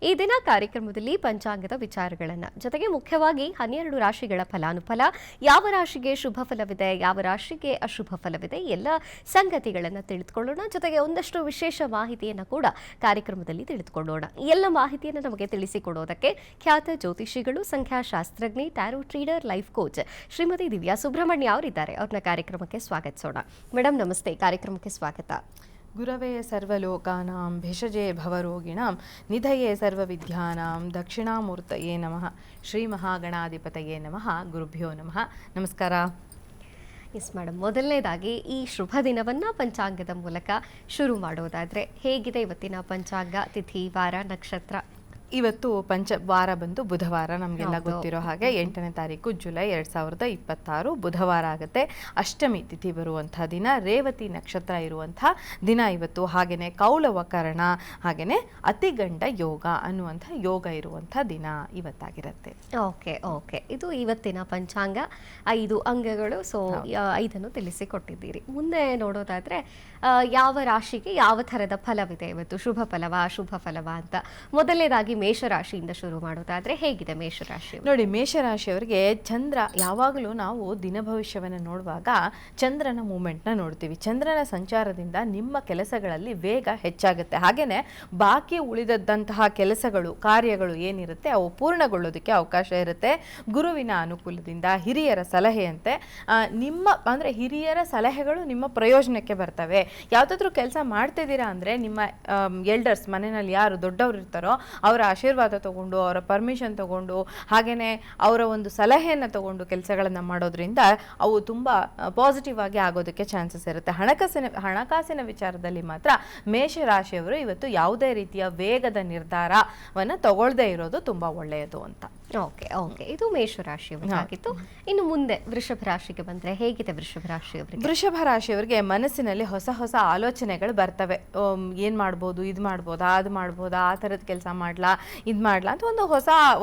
ಈ ದಿನ ಕಾರ್ಯಕ್ರಮದಲ್ಲಿ ಪಂಚಾಂಗದ ವಿಚಾರಗಳನ್ನು ಜೊತೆಗೆ ಮುಖ್ಯವಾಗಿ 12 ರಾಶಿಗಳ ಫಲಾನುಫಲ, ಯಾವ ರಾಶಿಗೆ ಶುಭ ಫಲವಿದೆ, ಯಾವ ರಾಶಿಗೆ ಅಶುಭ ಫಲವಿದೆ, ಎಲ್ಲ ಸಂಗತಿಗಳನ್ನು ತಿಳಿದುಕೊಳ್ಳೋಣ. ಜೊತೆಗೆ ಒಂದಷ್ಟು ವಿಶೇಷ ಮಾಹಿತಿಯನ್ನು ಕೂಡ ಕಾರ್ಯಕ್ರಮದಲ್ಲಿ ತಿಳಿದುಕೊಳ್ಳೋಣ. ಈ ಎಲ್ಲ ಮಾಹಿತಿಯನ್ನು ನಮಗೆ ತಿಳಿಸಿಕೊಡೋದಕ್ಕೆ ಖ್ಯಾತ ಜ್ಯೋತಿಷಿಗಳು, ಸಂಖ್ಯಾಶಾಸ್ತ್ರಜ್ಞೆ, tarot reader, life coach Shrimati Divya Subrahmanya ಅವರಿದ್ದಾರೆ. ಅವ್ರನ್ನ ಕಾರ್ಯಕ್ರಮಕ್ಕೆ ಸ್ವಾಗತಿಸೋಣ. ಮೇಡಮ್ ನಮಸ್ತೆ, ಕಾರ್ಯಕ್ರಮಕ್ಕೆ ಸ್ವಾಗತ. ಗುರವೇ ಸರ್ವಲೋಕಾನಾಂ ಭೇಷಜೇ ಭವರೋಗಿಣಾಂ ನಿಧಯೇ ಸರ್ವವಿದ್ಯಾನಾಂ ದಕ್ಷಿಣಾಮೂರ್ತಯೇ ನಮಃ. ಶ್ರೀ ಮಹಾಗಣಾಧಿಪತಯೇ ನಮಃ. ಗುರುಭ್ಯೋ ನಮಃ. ನಮಸ್ಕಾರ. ಎಸ್ ಮೇಡಮ್, ಮೊದಲನೇದಾಗಿ ಈ ಶುಭ ದಿನವನ್ನು ಪಂಚಾಂಗದ ಮೂಲಕ ಶುರು ಮಾಡೋದಾದರೆ ಹೇಗಿದೆ ಇವತ್ತಿನ ಪಂಚಾಂಗ? ತಿಥಿ, ವಾರ, ನಕ್ಷತ್ರ. ಇವತ್ತು ವಾರ ಬಂದು ಬುಧವಾರ, ನಮಗೆಲ್ಲ ಗೊತ್ತಿರೋ ಹಾಗೆ 8ನೇ ತಾರೀಕು ಜುಲೈ 2026 ಬುಧವಾರ ಆಗುತ್ತೆ. ಅಷ್ಟಮಿ ತಿಥಿ ಬರುವಂಥ ದಿನ, ರೇವತಿ ನಕ್ಷತ್ರ ಇರುವಂಥ ದಿನ ಇವತ್ತು. ಹಾಗೆಯೇ ಕೌಲವಕರಣ, ಹಾಗೆಯೇ ಅತಿಗಂಡ ಯೋಗ ಅನ್ನುವಂಥ ಯೋಗ ಇರುವಂಥ ದಿನ ಇವತ್ತಾಗಿರುತ್ತೆ. ಓಕೆ, ಇದು ಇವತ್ತಿನ ಪಂಚಾಂಗ. 5 ಅಂಗಗಳು, ಸೊ 5 ತಿಳಿಸಿಕೊಟ್ಟಿದ್ದೀರಿ. ಮುಂದೆ ನೋಡೋದಾದ್ರೆ ಯಾವ ರಾಶಿಗೆ ಯಾವ ಥರದ ಫಲವಿದೆ ಇವತ್ತು? ಶುಭ ಫಲವಾ, ಅಶುಭ ಫಲವಾ ಅಂತ ಮೊದಲನೇದಾಗಿ ಮೇಷರಾಶಿಯಿಂದ ಶುರು ಮಾಡೋದಾದ್ರೆ ಹೇಗಿದೆ ಮೇಷರಾಶಿ? ನೋಡಿ, ಮೇಷರಾಶಿಯವರಿಗೆ ಚಂದ್ರ, ಯಾವಾಗಲೂ ನಾವು ದಿನ ಭವಿಷ್ಯವನ್ನು ನೋಡುವಾಗ ಚಂದ್ರನ ಮೂಮೆಂಟ್ನ ನೋಡ್ತೀವಿ. ಚಂದ್ರನ ಸಂಚಾರದಿಂದ ನಿಮ್ಮ ಕೆಲಸಗಳಲ್ಲಿ ವೇಗ ಹೆಚ್ಚಾಗುತ್ತೆ. ಹಾಗೆಯೇ ಬಾಕಿ ಉಳಿದದ್ದಂತಹ ಕೆಲಸಗಳು, ಕಾರ್ಯಗಳು ಏನಿರುತ್ತೆ ಅವು ಪೂರ್ಣಗೊಳ್ಳೋದಕ್ಕೆ ಅವಕಾಶ ಇರುತ್ತೆ. ಗುರುವಿನ ಅನುಕೂಲದಿಂದ, ಹಿರಿಯರ ಸಲಹೆಯಂತೆ ಅಂದರೆ ಹಿರಿಯರ ಸಲಹೆಗಳು ನಿಮ್ಮ ಪ್ರಯೋಜನಕ್ಕೆ ಬರ್ತವೆ. ಯಾವುದಾದ್ರೂ ಕೆಲಸ ಮಾಡ್ತಿದ್ದೀರಾ ಅಂದರೆ ನಿಮ್ಮ ಎಲ್ಡರ್ಸ್, ಮನೆಯಲ್ಲಿ ಯಾರು ದೊಡ್ಡವರು ಇರ್ತಾರೋ ಅವರ ಆಶೀರ್ವಾದ ತಗೊಂಡು, ಅವರ ಪರ್ಮಿಷನ್ ತಗೊಂಡು, ಹಾಗೆಯೇ ಅವರ ಒಂದು ಸಲಹೆಯನ್ನು ತಗೊಂಡು ಕೆಲಸಗಳನ್ನು ಮಾಡೋದ್ರಿಂದ ಅವು ತುಂಬ ಪಾಸಿಟಿವ್ ಆಗಿ ಆಗೋದಕ್ಕೆ ಚಾನ್ಸಸ್ ಇರುತ್ತೆ. ಹಣಕಾಸಿನ ವಿಚಾರದಲ್ಲಿ ಮಾತ್ರ ಮೇಷರಾಶಿಯವರು ಇವತ್ತು ಯಾವುದೇ ರೀತಿಯ ವೇಗದ ನಿರ್ಧಾರವನ್ನು ತಗೊಳ್ಳದೇ ಇರೋದು ತುಂಬ ಒಳ್ಳೆಯದು ಅಂತ. ಓಕೆ, ಇದು ಮೇಷರಾಶಿಯವರಾಗಿತ್ತು. ಇನ್ನು ಮುಂದೆ ವೃಷಭ ರಾಶಿಗೆ ಬಂದರೆ ಹೇಗಿದೆ ವೃಷಭ ರಾಶಿಯವರಿಗೆ? ವೃಷಭ ರಾಶಿಯವರಿಗೆ ಮನಸ್ಸಿನಲ್ಲಿ ಹೊಸ ಹೊಸ ಆಲೋಚನೆಗಳು ಬರ್ತವೆ. ಏನು ಮಾಡ್ಬೋದು, ಇದು ಮಾಡ್ಬೋದಾ, ಅದು ಮಾಡ್ಬೋದಾ, ಆ ಥರದ ಕೆಲಸ ಮಾಡ್ಲಾ, ಇದು ಮಾಡ್ಲಾ ಅಂತ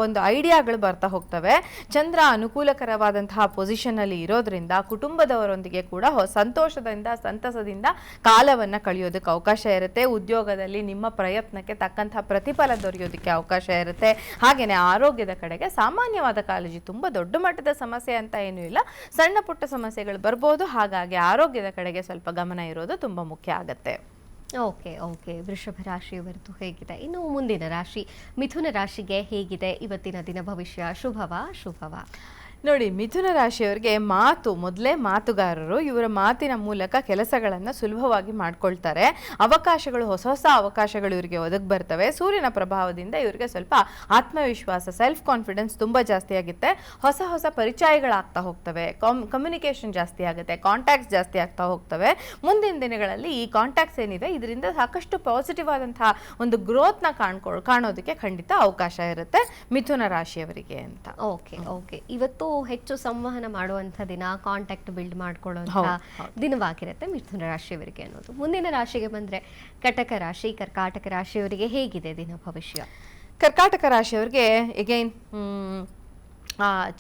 ಒಂದು ಐಡಿಯಾಗಳು ಬರ್ತಾ ಹೋಗ್ತವೆ. ಚಂದ್ರ ಅನುಕೂಲಕರವಾದಂತಹ ಪೊಸಿಷನಲ್ಲಿ ಇರೋದ್ರಿಂದ ಕುಟುಂಬದವರೊಂದಿಗೆ ಕೂಡ ಸಂತೋಷದಿಂದ, ಸಂತಸದಿಂದ ಕಾಲವನ್ನು ಕಳೆಯೋದಕ್ಕೆ ಅವಕಾಶ ಇರುತ್ತೆ. ಉದ್ಯೋಗದಲ್ಲಿ ನಿಮ್ಮ ಪ್ರಯತ್ನಕ್ಕೆ ತಕ್ಕಂತಹ ಪ್ರತಿಫಲ ದೊರೆಯೋದಕ್ಕೆ ಅವಕಾಶ ಇರುತ್ತೆ. ಹಾಗೆಯೇ ಆರೋಗ್ಯದ ಕಡೆಗೆ ಸಾಮಾನ್ಯವಾದ ಕಾಳಜಿ, ತುಂಬ ದೊಡ್ಡ ಮಟ್ಟದ ಸಮಸ್ಯೆ ಅಂತ ಏನೂ ಇಲ್ಲ, ಸಣ್ಣ ಪುಟ್ಟ ಸಮಸ್ಯೆಗಳು ಬರ್ಬೋದು. ಹಾಗಾಗಿ ಆರೋಗ್ಯದ ಕಡೆಗೆ ಸ್ವಲ್ಪ ಗಮನ ಇರೋದು ತುಂಬ ಮುಖ್ಯ ಆಗುತ್ತೆ. ಓಕೆ, ವೃಷಭ ರಾಶಿಯವರದ್ದು ಹೇಗಿದೆ? ಇನ್ನು ಮುಂದಿನ ರಾಶಿ ಮಿಥುನ ರಾಶಿಗೆ ಹೇಗಿದೆ ಇವತ್ತಿನ ದಿನ ಭವಿಷ್ಯ? ಶುಭವಾ, ಅಶುಭವಾ? ನೋಡಿ, ಮಿಥುನ ರಾಶಿಯವರಿಗೆ ಮೊದಲೇ ಮಾತುಗಾರರು. ಇವರ ಮಾತಿನ ಮೂಲಕ ಕೆಲಸಗಳನ್ನು ಸುಲಭವಾಗಿ ಮಾಡ್ಕೊಳ್ತಾರೆ. ಹೊಸ ಹೊಸ ಅವಕಾಶಗಳು ಇವರಿಗೆ ಒದಗಿ ಬರ್ತವೆ. ಸೂರ್ಯನ ಪ್ರಭಾವದಿಂದ ಇವರಿಗೆ ಸ್ವಲ್ಪ ಆತ್ಮವಿಶ್ವಾಸ, ಸೆಲ್ಫ್ ಕಾನ್ಫಿಡೆನ್ಸ್ ತುಂಬ ಜಾಸ್ತಿ ಆಗುತ್ತೆ. ಹೊಸ ಪರಿಚಯಗಳಾಗ್ತಾ ಹೋಗ್ತವೆ. ಕಮ್ಯುನಿಕೇಷನ್ ಜಾಸ್ತಿ ಆಗುತ್ತೆ, ಕಾಂಟ್ಯಾಕ್ಟ್ಸ್ ಜಾಸ್ತಿ ಆಗ್ತಾ ಹೋಗ್ತವೆ. ಮುಂದಿನ ದಿನಗಳಲ್ಲಿ ಈ ಕಾಂಟ್ಯಾಕ್ಟ್ಸ್ ಏನಿದೆ ಇದರಿಂದ ಸಾಕಷ್ಟು ಪಾಸಿಟಿವ್ ಆದಂತಹ ಒಂದು ಗ್ರೋತ್ನ ಕಾಣೋದಕ್ಕೆ ಖಂಡಿತ ಅವಕಾಶ ಇರುತ್ತೆ ಮಿಥುನ ರಾಶಿಯವರಿಗೆ ಅಂತ. ಓಕೆ, ಇವತ್ತು ಹೆಚ್ಚು ಸಂವಹನ ಮಾಡುವಂಥ ದಿನ, ಕಾಂಟ್ಯಾಕ್ಟ್ ಬಿಲ್ಡ್ ಮಾಡ್ಕೊಳ್ಳುವಂಥ ದಿನವಾಗಿರುತ್ತೆ ಮಿಥುನ ರಾಶಿಯವರಿಗೆ ಅನ್ನೋದು. ಮುಂದಿನ ರಾಶಿಗೆ ಬಂದರೆ ಕಟಕ ರಾಶಿ, ಕರ್ಕಾಟಕ ರಾಶಿಯವರಿಗೆ ಹೇಗಿದೆ ದಿನ ಭವಿಷ್ಯ? ಕರ್ಕಾಟಕ ರಾಶಿಯವರಿಗೆ ಎಗೈನ್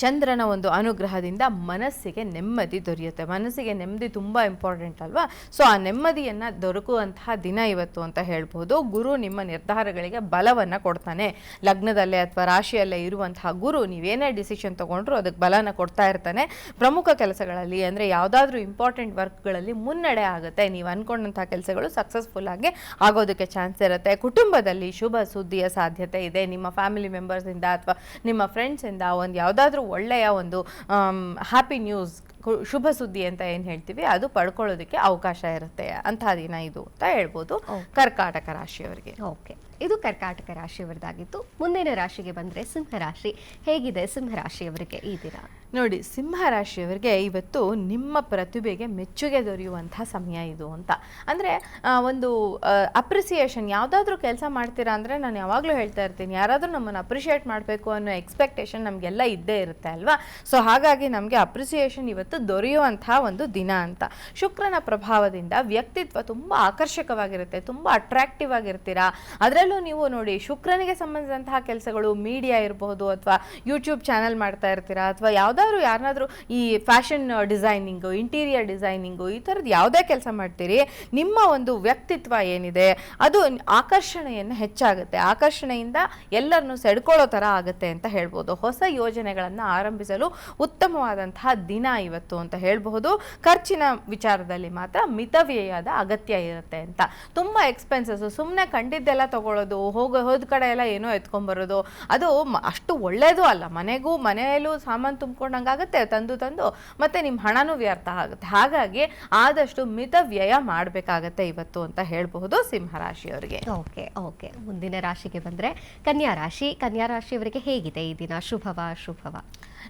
ಚಂದ್ರನ ಒಂದು ಅನುಗ್ರಹದಿಂದ ಮನಸ್ಸಿಗೆ ನೆಮ್ಮದಿ ದೊರೆಯುತ್ತೆ. ಮನಸ್ಸಿಗೆ ನೆಮ್ಮದಿ ತುಂಬ ಇಂಪಾರ್ಟೆಂಟ್ ಅಲ್ವಾ? ಸೊ ಆ ನೆಮ್ಮದಿಯನ್ನು ದೊರಕುವಂತಹ ದಿನ ಇವತ್ತು ಅಂತ ಹೇಳ್ಬೋದು. ಗುರು ನಿಮ್ಮ ನಿರ್ಧಾರಗಳಿಗೆ ಬಲವನ್ನು ಕೊಡ್ತಾನೆ. ಲಗ್ನದಲ್ಲೇ ಅಥವಾ ರಾಶಿಯಲ್ಲೇ ಇರುವಂತಹ ಗುರು ನೀವೇನೇ ಡಿಸಿಷನ್ ತೊಗೊಂಡ್ರು ಅದಕ್ಕೆ ಬಲನ ಕೊಡ್ತಾ ಇರ್ತಾನೆ. ಪ್ರಮುಖ ಕೆಲಸಗಳಲ್ಲಿ ಅಂದರೆ ಯಾವುದಾದ್ರೂ ಇಂಪಾರ್ಟೆಂಟ್ ವರ್ಕ್ಗಳಲ್ಲಿ ಮುನ್ನಡೆ ಆಗುತ್ತೆ. ನೀವು ಅಂದ್ಕೊಂಡಂತಹ ಕೆಲಸಗಳು ಸಕ್ಸಸ್ಫುಲ್ ಆಗಿ ಆಗೋದಕ್ಕೆ ಚಾನ್ಸ್ ಇರುತ್ತೆ. ಕುಟುಂಬದಲ್ಲಿ ಶುಭ ಸುದ್ದಿಯ ಸಾಧ್ಯತೆ ಇದೆ. ನಿಮ್ಮ ಫ್ಯಾಮಿಲಿ ಮೆಂಬರ್ಸಿಂದ ಅಥವಾ ನಿಮ್ಮ ಫ್ರೆಂಡ್ಸಿಂದ ಯಾವುದಾದ್ರೂ ಒಳ್ಳೆಯ ಒಂದು ಹ್ಯಾಪಿ ನ್ಯೂಸ್, ಶುಭ ಸುದ್ದಿ ಅಂತ ಏನು ಹೇಳ್ತೀವಿ ಅದು ಪಡ್ಕೊಳ್ಳೋದಕ್ಕೆ ಅವಕಾಶ ಇರುತ್ತೆ. ಅಂತಹ ದಿನ ಇದು ಅಂತ ಹೇಳ್ಬೋದು ಕರ್ಕಾಟಕ ರಾಶಿಯವರಿಗೆ. ಓಕೆ, ಇದು ಕರ್ಕಾಟಕ ರಾಶಿಯವರದಾಗಿತ್ತು. ಮುಂದಿನ ರಾಶಿಗೆ ಬಂದರೆ ಸಿಂಹರಾಶಿ ಹೇಗಿದೆ ಸಿಂಹರಾಶಿಯವರಿಗೆ ಈ ದಿನ? ನೋಡಿ, ಸಿಂಹರಾಶಿಯವರಿಗೆ ಇವತ್ತು ನಿಮ್ಮ ಪ್ರತಿಭೆಗೆ ಮೆಚ್ಚುಗೆ ದೊರೆಯುವಂಥ ಸಮಯ ಇದು ಅಂತ. ಅಂದರೆ ಒಂದು ಅಪ್ರಿಸಿಯೇಷನ್, ಯಾವುದಾದ್ರೂ ಕೆಲಸ ಮಾಡ್ತೀರಾ ಅಂದರೆ ನಾನು ಯಾವಾಗಲೂ ಹೇಳ್ತಾ ಇರ್ತೀನಿ, ಯಾರಾದರೂ ನಮ್ಮನ್ನು ಅಪ್ರಿಷಿಯೇಟ್ ಮಾಡಬೇಕು ಅನ್ನೋ ಎಕ್ಸ್ಪೆಕ್ಟೇಷನ್ ನಮಗೆಲ್ಲ ಇದ್ದೇ ಇರುತ್ತೆ ಅಲ್ವಾ? ಸೊ ಹಾಗಾಗಿ ನಮಗೆ ಅಪ್ರಿಸಿಯೇಷನ್ ಇವತ್ತು ದೊರೆಯುವಂಥ ಒಂದು ದಿನ ಅಂತ. ಶುಕ್ರನ ಪ್ರಭಾವದಿಂದ ವ್ಯಕ್ತಿತ್ವ ತುಂಬ ಆಕರ್ಷಕವಾಗಿರುತ್ತೆ, ತುಂಬ ಅಟ್ರಾಕ್ಟಿವ್ ಆಗಿರ್ತೀರಾ. ಅದರಲ್ಲೂ ಅದರಲ್ಲೂ ನೀವು ನೋಡಿ ಶುಕ್ರನಿಗೆ ಸಂಬಂಧಿಸಿದಂತಹ ಕೆಲಸಗಳು, ಮೀಡಿಯಾ ಇರಬಹುದು, ಅಥವಾ ಯೂಟ್ಯೂಬ್ ಚಾನಲ್ ಮಾಡ್ತಾ ಇರ್ತೀರಾ, ಅಥವಾ ಯಾವ್ದಾದ್ರು ಯಾರನ್ನಾದ್ರೂ ಈ ಫ್ಯಾಷನ್ ಡಿಸೈನಿಂಗು, ಇಂಟೀರಿಯರ್ ಡಿಸೈನಿಂಗು, ಈ ಥರದ್ದು ಯಾವುದೇ ಕೆಲಸ ಮಾಡ್ತೀರಿ, ನಿಮ್ಮ ಒಂದು ವ್ಯಕ್ತಿತ್ವ ಏನಿದೆ ಅದು ಆಕರ್ಷಣೆಯನ್ನು ಹೆಚ್ಚಾಗುತ್ತೆ, ಆಕರ್ಷಣೆಯಿಂದ ಎಲ್ಲರನ್ನು ಸೆಡ್ಕೊಳ್ಳೋ ಥರ ಆಗುತ್ತೆ ಅಂತ ಹೇಳ್ಬೋದು. ಹೊಸ ಯೋಜನೆಗಳನ್ನು ಆರಂಭಿಸಲು ಉತ್ತಮವಾದಂತಹ ದಿನ ಇವತ್ತು ಅಂತ ಹೇಳ್ಬಹುದು. ಖರ್ಚಿನ ವಿಚಾರದಲ್ಲಿ ಮಾತ್ರ ಮಿತವ್ಯಯದ ಅಗತ್ಯ ಇರುತ್ತೆ ಅಂತ. ತುಂಬ ಎಕ್ಸ್ಪೆನ್ಸಸ್, ಸುಮ್ಮನೆ ಕಂಡಿದ್ದೆಲ್ಲ ತಗೊಳ್ಳೋದು, ಹೋದ ಕಡೆ ಎಲ್ಲ ಏನೋ ಎತ್ಕೊಂಡ್ಬರೋದು, ಅದು ಅಷ್ಟು ಒಳ್ಳೇದು ಅಲ್ಲ. ಮನೆಯಲ್ಲೂ ಸಾಮಾನು ತುಂಬ್ಕೊಂಡಂಗಾಗುತ್ತೆ ತಂದು ಮತ್ತೆ ನಿಮ್ಮ ಹಣನೂ ವ್ಯರ್ಥ ಆಗುತ್ತೆ. ಹಾಗಾಗಿ ಆದಷ್ಟು ಮಿತವ್ಯಯ ಮಾಡಬೇಕಾಗತ್ತೆ ಇವತ್ತು ಅಂತ ಹೇಳ್ಬಹುದು ಸಿಂಹರಾಶಿಯವರಿಗೆ. ಓಕೆ ಓಕೆ, ಮುಂದಿನ ರಾಶಿಗೆ ಬಂದರೆ ಕನ್ಯಾ ರಾಶಿಯವರಿಗೆ ಹೇಗಿದೆ ಈ ದಿನ? ಶುಭವಾ ಅಶುಭವಾ?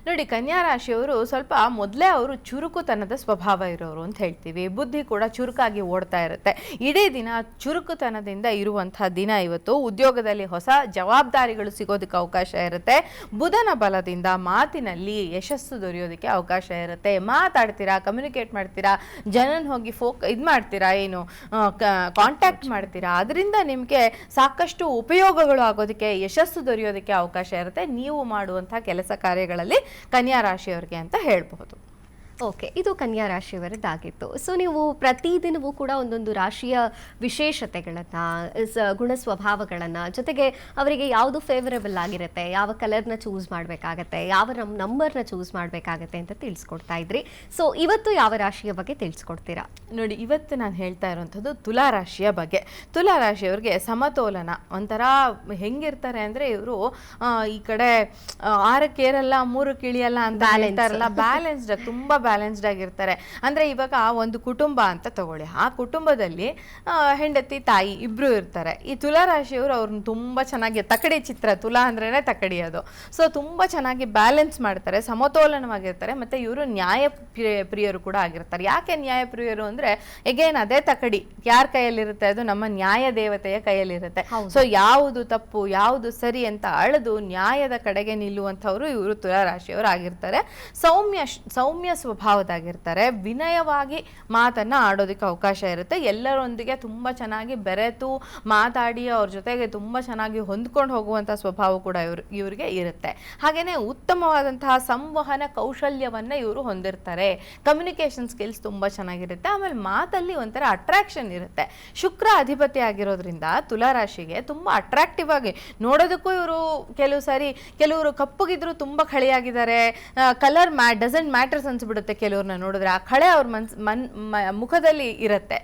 ನೋಡಿ, ಕನ್ಯಾ ರಾಶಿಯವರು ಸ್ವಲ್ಪ ಮೊದಲೇ ಅವರು ಚುರುಕುತನದ ಸ್ವಭಾವ ಇರೋರು ಅಂತ ಹೇಳ್ತೀವಿ. ಬುದ್ಧಿ ಕೂಡ ಚುರುಕಾಗಿ ಓಡ್ತಾ ಇರುತ್ತೆ. ಇಡೀ ದಿನ ಚುರುಕುತನದಿಂದ ಇರುವಂತಹ ದಿನ ಇವತ್ತು. ಉದ್ಯೋಗದಲ್ಲಿ ಹೊಸ ಜವಾಬ್ದಾರಿಗಳು ಸಿಗೋದಕ್ಕೆ ಅವಕಾಶ ಇರುತ್ತೆ. ಬುಧನ ಬಲದಿಂದ ಮಾತಿನಲ್ಲಿ ಯಶಸ್ಸು ದೊರೆಯೋದಕ್ಕೆ ಅವಕಾಶ ಇರುತ್ತೆ. ಮಾತಾಡ್ತೀರಾ, ಕಮ್ಯುನಿಕೇಟ್ ಮಾಡ್ತೀರಾ, ಜನನ ಹೋಗಿ ಇದು ಮಾಡ್ತೀರಾ, ಏನು ಕಾಂಟ್ಯಾಕ್ಟ್ ಮಾಡ್ತೀರಾ, ಅದರಿಂದ ನಿಮಗೆ ಸಾಕಷ್ಟು ಉಪಯೋಗಗಳು ಆಗೋದಕ್ಕೆ, ಯಶಸ್ಸು ದೊರೆಯೋದಕ್ಕೆ ಅವಕಾಶ ಇರುತ್ತೆ ನೀವು ಮಾಡುವಂತಹ ಕೆಲಸ ಕಾರ್ಯಗಳಲ್ಲಿ ಕನ್ಯಾ ರಾಶಿಯವರಿಗೆ ಅಂತ ಹೇಳ್ಬಹುದು. ಓಕೆ, ಇದು ಕನ್ಯಾ ರಾಶಿಯವರದ್ದಾಗಿತ್ತು. ಸೊ ನೀವು ಪ್ರತಿದಿನವೂ ಕೂಡ ಒಂದೊಂದು ರಾಶಿಯ ವಿಶೇಷತೆಗಳನ್ನು, ಗುಣ ಸ್ವಭಾವಗಳನ್ನು, ಜೊತೆಗೆ ಅವರಿಗೆ ಯಾವುದು ಫೇವರೇಬಲ್ ಆಗಿರುತ್ತೆ, ಯಾವ ಕಲರ್ನ ಚೂಸ್ ಮಾಡಬೇಕಾಗತ್ತೆ, ಯಾವ ನಂಬರ್ನ ಚೂಸ್ ಮಾಡಬೇಕಾಗತ್ತೆ ಅಂತ ತಿಳಿಸ್ಕೊಡ್ತಾ ಇದ್ರಿ. ಸೊ ಇವತ್ತು ಯಾವ ರಾಶಿಯ ಬಗ್ಗೆ ತಿಳಿಸ್ಕೊಡ್ತೀರಾ? ನೋಡಿ, ಇವತ್ತು ನಾನು ಹೇಳ್ತಾ ಇರುವಂಥದ್ದು ತುಲಾ ರಾಶಿಯ ಬಗ್ಗೆ. ತುಲಾ ರಾಶಿಯವ್ರಿಗೆ ಸಮತೋಲನ ಒಂಥರ ಹೆಂಗಿರ್ತಾರೆ ಅಂದರೆ, ಇವರು ಈ ಕಡೆ 6 ಏರಲ್ಲ 3 ಇಳಿಯಲ್ಲ ಅಂತ ಹೇಳ್ತಾರಲ್ಲ, ಬ್ಯಾಲೆನ್ಸ್ಡ್, ತುಂಬ ಬ್ಯಾಲೆನ್ಸ್ಡ್ ಆಗಿರ್ತಾರೆ. ಅಂದರೆ ಇವಾಗ ಒಂದು ಕುಟುಂಬ ಅಂತ ತಗೊಳ್ಳಿ, ಆ ಕುಟುಂಬದಲ್ಲಿ ಹೆಂಡತಿ ತಾಯಿ ಇಬ್ಬರು ಇರ್ತಾರೆ. ಈ ತುಲಾ ರಾಶಿಯವರು ಅವ್ರನ್ನ ತುಂಬ ಚೆನ್ನಾಗಿ, ತಕಡಿ ಚಿತ್ರ, ತುಲಾ ಅಂದ್ರೇ ತಕಡಿ ಅದು. ಸೊ ತುಂಬ ಚೆನ್ನಾಗಿ ಬ್ಯಾಲೆನ್ಸ್ ಮಾಡ್ತಾರೆ, ಸಮತೋಲನವಾಗಿರ್ತಾರೆ. ಮತ್ತು ಇವರು ನ್ಯಾಯ ಪ್ರಿಯರು ಕೂಡ ಆಗಿರ್ತಾರೆ. ಯಾಕೆ ನ್ಯಾಯ ಪ್ರಿಯರು ಅಂದರೆ, ಎಗೇನ್ ಅದೇ ತಕಡಿ ಯಾರ ಕೈಯಲ್ಲಿರುತ್ತೆ, ಅದು ನಮ್ಮ ನ್ಯಾಯ ದೇವತೆಯ ಕೈಯಲ್ಲಿರುತ್ತೆ. ಸೊ ಯಾವುದು ತಪ್ಪು ಯಾವುದು ಸರಿ ಅಂತ ಅಳೆದು ನ್ಯಾಯದ ಕಡೆಗೆ ನಿಲ್ಲುವಂಥವ್ರು ಇವರು ತುಲಾ ರಾಶಿಯವರು ಆಗಿರ್ತಾರೆ. ಸೌಮ್ಯ ಸ್ವಭಾವದಾಗಿರ್ತಾರೆ. ವಿನಯವಾಗಿ ಮಾತನ್ನ ಆಡೋದಕ್ಕೆ ಅವಕಾಶ ಇರುತ್ತೆ. ಎಲ್ಲರೊಂದಿಗೆ ತುಂಬ ಚೆನ್ನಾಗಿ ಬೆರೆತು ಮಾತಾಡಿ ಅವ್ರ ಜೊತೆಗೆ ತುಂಬ ಚೆನ್ನಾಗಿ ಹೊಂದ್ಕೊಂಡು ಹೋಗುವಂಥ ಸ್ವಭಾವ ಕೂಡ ಇವ್ರಿಗೆ ಇರುತ್ತೆ. ಹಾಗೆಯೇ ಉತ್ತಮವಾದಂತಹ ಸಂವಹನ ಕೌಶಲ್ಯವನ್ನು ಇವರು ಹೊಂದಿರ್ತಾರೆ. ಕಮ್ಯುನಿಕೇಷನ್ ಸ್ಕಿಲ್ಸ್ ತುಂಬ ಚೆನ್ನಾಗಿರುತ್ತೆ. ಆಮೇಲೆ ಮಾತಲ್ಲಿ ಒಂಥರ ಅಟ್ರಾಕ್ಷನ್ ಇರುತ್ತೆ. ಶುಕ್ರ ಅಧಿಪತಿ ಆಗಿರೋದ್ರಿಂದ ತುಲಾ ರಾಶಿಗೆ ತುಂಬ ಅಟ್ರಾಕ್ಟಿವ್ ಆಗಿ ನೋಡೋದಕ್ಕೂ ಇವರು ಕೆಲವರು ಕಪ್ಪಗಿದ್ರು ತುಂಬ ಖಳಿಯಾಗಿದ್ದಾರೆ. ಕಲರ್ ಡಸಂಟ್ ಮ್ಯಾಟರ್ಸ್ ಅನ್ಸ್ಬಿಡುತ್ತೆ ಕೆಲವ್ರನ್ನ ನೋಡಿದ್ರೆ. ಆ ಖಳೆ ಅವ್ರ ಮುಖದಲ್ಲಿ ಇರುತ್ತೆ.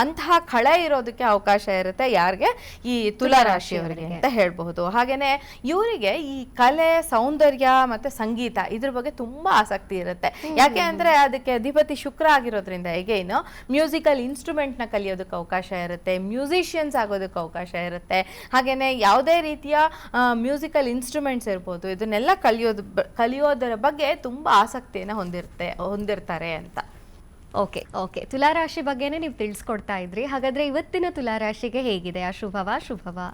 ಅಂತಹ ಖಳೆ ಇರೋದಕ್ಕೆ ಅವಕಾಶ ಇರುತ್ತೆ ಯಾರಿಗೆ? ಈ ತುಲಾ ರಾಶಿಯವರಿಗೆ ಅಂತ ಹೇಳ್ಬಹುದು. ಹಾಗೇನೆ ಇವರಿಗೆ ಈ ಕಲೆ, ಸೌಂದರ್ಯ ಮತ್ತೆ ಸಂಗೀತ ಇದ್ರ ಬಗ್ಗೆ ತುಂಬಾ ಆಸಕ್ತಿ ಇರುತ್ತೆ. ಯಾಕೆ ಅಂದ್ರೆ ಅದಕ್ಕೆ ಅಧಿಪತಿ ಶುಕ್ರ ಆಗಿರೋದ್ರಿಂದ ಏನು ಮ್ಯೂಸಿಕಲ್ ಇನ್ಸ್ಟ್ರೂಮೆಂಟ್ ನ ಕಲಿಯೋದಕ್ಕೆ ಅವಕಾಶ ಇರುತ್ತೆ, ಮ್ಯೂಸಿಷಿಯನ್ಸ್ ಆಗೋದಕ್ಕೆ ಅವಕಾಶ ಇರುತ್ತೆ. ಹಾಗೇನೆ ಯಾವುದೇ ರೀತಿಯ ಮ್ಯೂಸಿಕಲ್ ಇನ್ಸ್ಟ್ರೂಮೆಂಟ್ಸ್ ಇರ್ಬೋದು, ಇದನ್ನೆಲ್ಲ ಕಲಿಯೋದರ ಬಗ್ಗೆ ತುಂಬಾ ಆಸಕ್ತಿಯನ್ನು ಹೊಂದಿರ್ತಾರೆ ಅಂತ. ಓಕೆ, ತುಲಾರಾಶಿ ಬಗ್ಗೆನೇ ನೀವು ತಿಳಿಸ್ಕೊಡ್ತಾ ಇದ್ರಿ. ಹಾಗಾದ್ರೆ ಇವತ್ತಿನ ತುಲಾರಾಶಿಗೆ ಹೇಗಿದೆ? ಅಶುಭವಾ ಶುಭವಾ?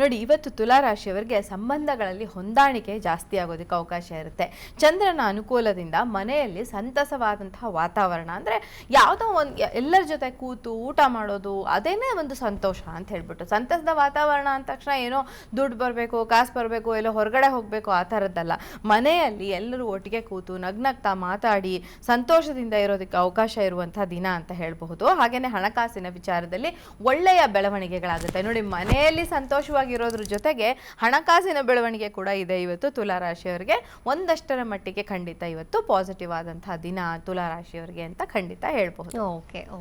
ನೋಡಿ, ಇವತ್ತು ತುಲಾರಾಶಿಯವರಿಗೆ ಸಂಬಂಧಗಳಲ್ಲಿ ಹೊಂದಾಣಿಕೆ ಜಾಸ್ತಿ ಆಗೋದಕ್ಕೆ ಅವಕಾಶ ಇರುತ್ತೆ. ಚಂದ್ರನ ಅನುಕೂಲದಿಂದ ಮನೆಯಲ್ಲಿ ಸಂತಸವಾದಂತಹ ವಾತಾವರಣ, ಅಂದ್ರೆ ಯಾವುದೋ ಒಂದು ಎಲ್ಲರ ಜೊತೆ ಕೂತು ಊಟ ಮಾಡೋದು, ಅದೇನೇ ಒಂದು ಸಂತೋಷ ಅಂತ ಹೇಳ್ಬಿಟ್ಟು. ಸಂತಸದ ವಾತಾವರಣ ಅಂದ ತಕ್ಷಣ ಏನೋ ದುಡ್ಡು ಬರಬೇಕು, ಕಾಸು ಬರಬೇಕು, ಎಲ್ಲೋ ಹೊರಗಡೆ ಹೋಗಬೇಕು ಆ ಥರದ್ದಲ್ಲ. ಮನೆಯಲ್ಲಿ ಎಲ್ಲರೂ ಒಟ್ಟಿಗೆ ಕೂತು ನಗ್ನಗ್ತಾ ಮಾತಾಡಿ ಸಂತೋಷದಿಂದ ಇರೋದಕ್ಕೆ ಅವಕಾಶ ಇರುವಂತಹ ದಿನ ಅಂತ ಹೇಳಬಹುದು. ಹಾಗೇನೆ ಹಣಕಾಸಿನ ವಿಚಾರದಲ್ಲಿ ಒಳ್ಳೆಯ ಬೆಳವಣಿಗೆಗಳಾಗುತ್ತೆ. ನೋಡಿ, ಮನೆಯಲ್ಲಿ ಸಂತೋಷವಾಗಿರೋದ್ರ ಜೊತೆಗೆ ಹಣಕಾಸಿನ ಬೆಳವಣಿಗೆ ಕೂಡ ಇದೆ ಇವತ್ತು ತುಲಾರಾಶಿಯವರಿಗೆ. ಒಂದಷ್ಟರ ಮಟ್ಟಿಗೆ ಖಂಡಿತ ಇವತ್ತು ಪಾಸಿಟಿವ್ ಆದಂತಹ ದಿನ ತುಲಾರಾಶಿಯವರಿಗೆ ಅಂತ ಖಂಡಿತ ಹೇಳ್ಬಹುದು.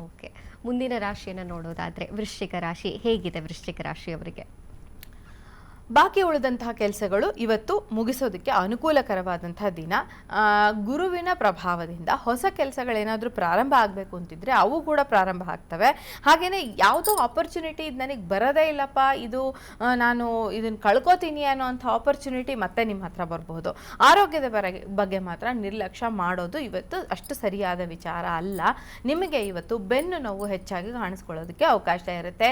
ಓಕೆ, ಮುಂದಿನ ರಾಶಿಯನ್ನು ನೋಡೋದಾದ್ರೆ ವೃಶ್ಚಿಕ ರಾಶಿ ಹೇಗಿದೆ? ವೃಶ್ಚಿಕ ರಾಶಿಯವರಿಗೆ ಬಾಕಿ ಉಳಿದಂತಹ ಕೆಲಸಗಳು ಇವತ್ತು ಮುಗಿಸೋದಕ್ಕೆ ಅನುಕೂಲಕರವಾದಂತಹ ದಿನ. ಗುರುವಿನ ಪ್ರಭಾವದಿಂದ ಹೊಸ ಕೆಲಸಗಳೇನಾದರೂ ಪ್ರಾರಂಭ ಆಗಬೇಕು ಅಂತಿದ್ರೆ ಅವು ಕೂಡ ಪ್ರಾರಂಭ ಆಗ್ತವೆ. ಹಾಗೆಯೇ ಯಾವುದೋ ಆಪರ್ಚುನಿಟಿ ಇದು ನನಗೆ ಬರೋದೇ ಇಲ್ಲಪ್ಪ, ನಾನು ಇದನ್ನು ಕಳ್ಕೊತೀನಿ ಅನ್ನೋ ಅಂಥ ಆಪರ್ಚುನಿಟಿ ಮತ್ತೆ ನಿಮ್ಮ ಹತ್ರ ಬರಬಹುದು. ಆರೋಗ್ಯದ ಬಗ್ಗೆ ಮಾತ್ರ ನಿರ್ಲಕ್ಷ್ಯ ಮಾಡೋದು ಇವತ್ತು ಅಷ್ಟು ಸರಿಯಾದ ವಿಚಾರ ಅಲ್ಲ. ನಿಮಗೆ ಇವತ್ತು ಬೆನ್ನು ನೋವು ಹೆಚ್ಚಾಗಿ ಕಾಣಿಸ್ಕೊಳ್ಳೋದಕ್ಕೆ ಅವಕಾಶ ಇರುತ್ತೆ.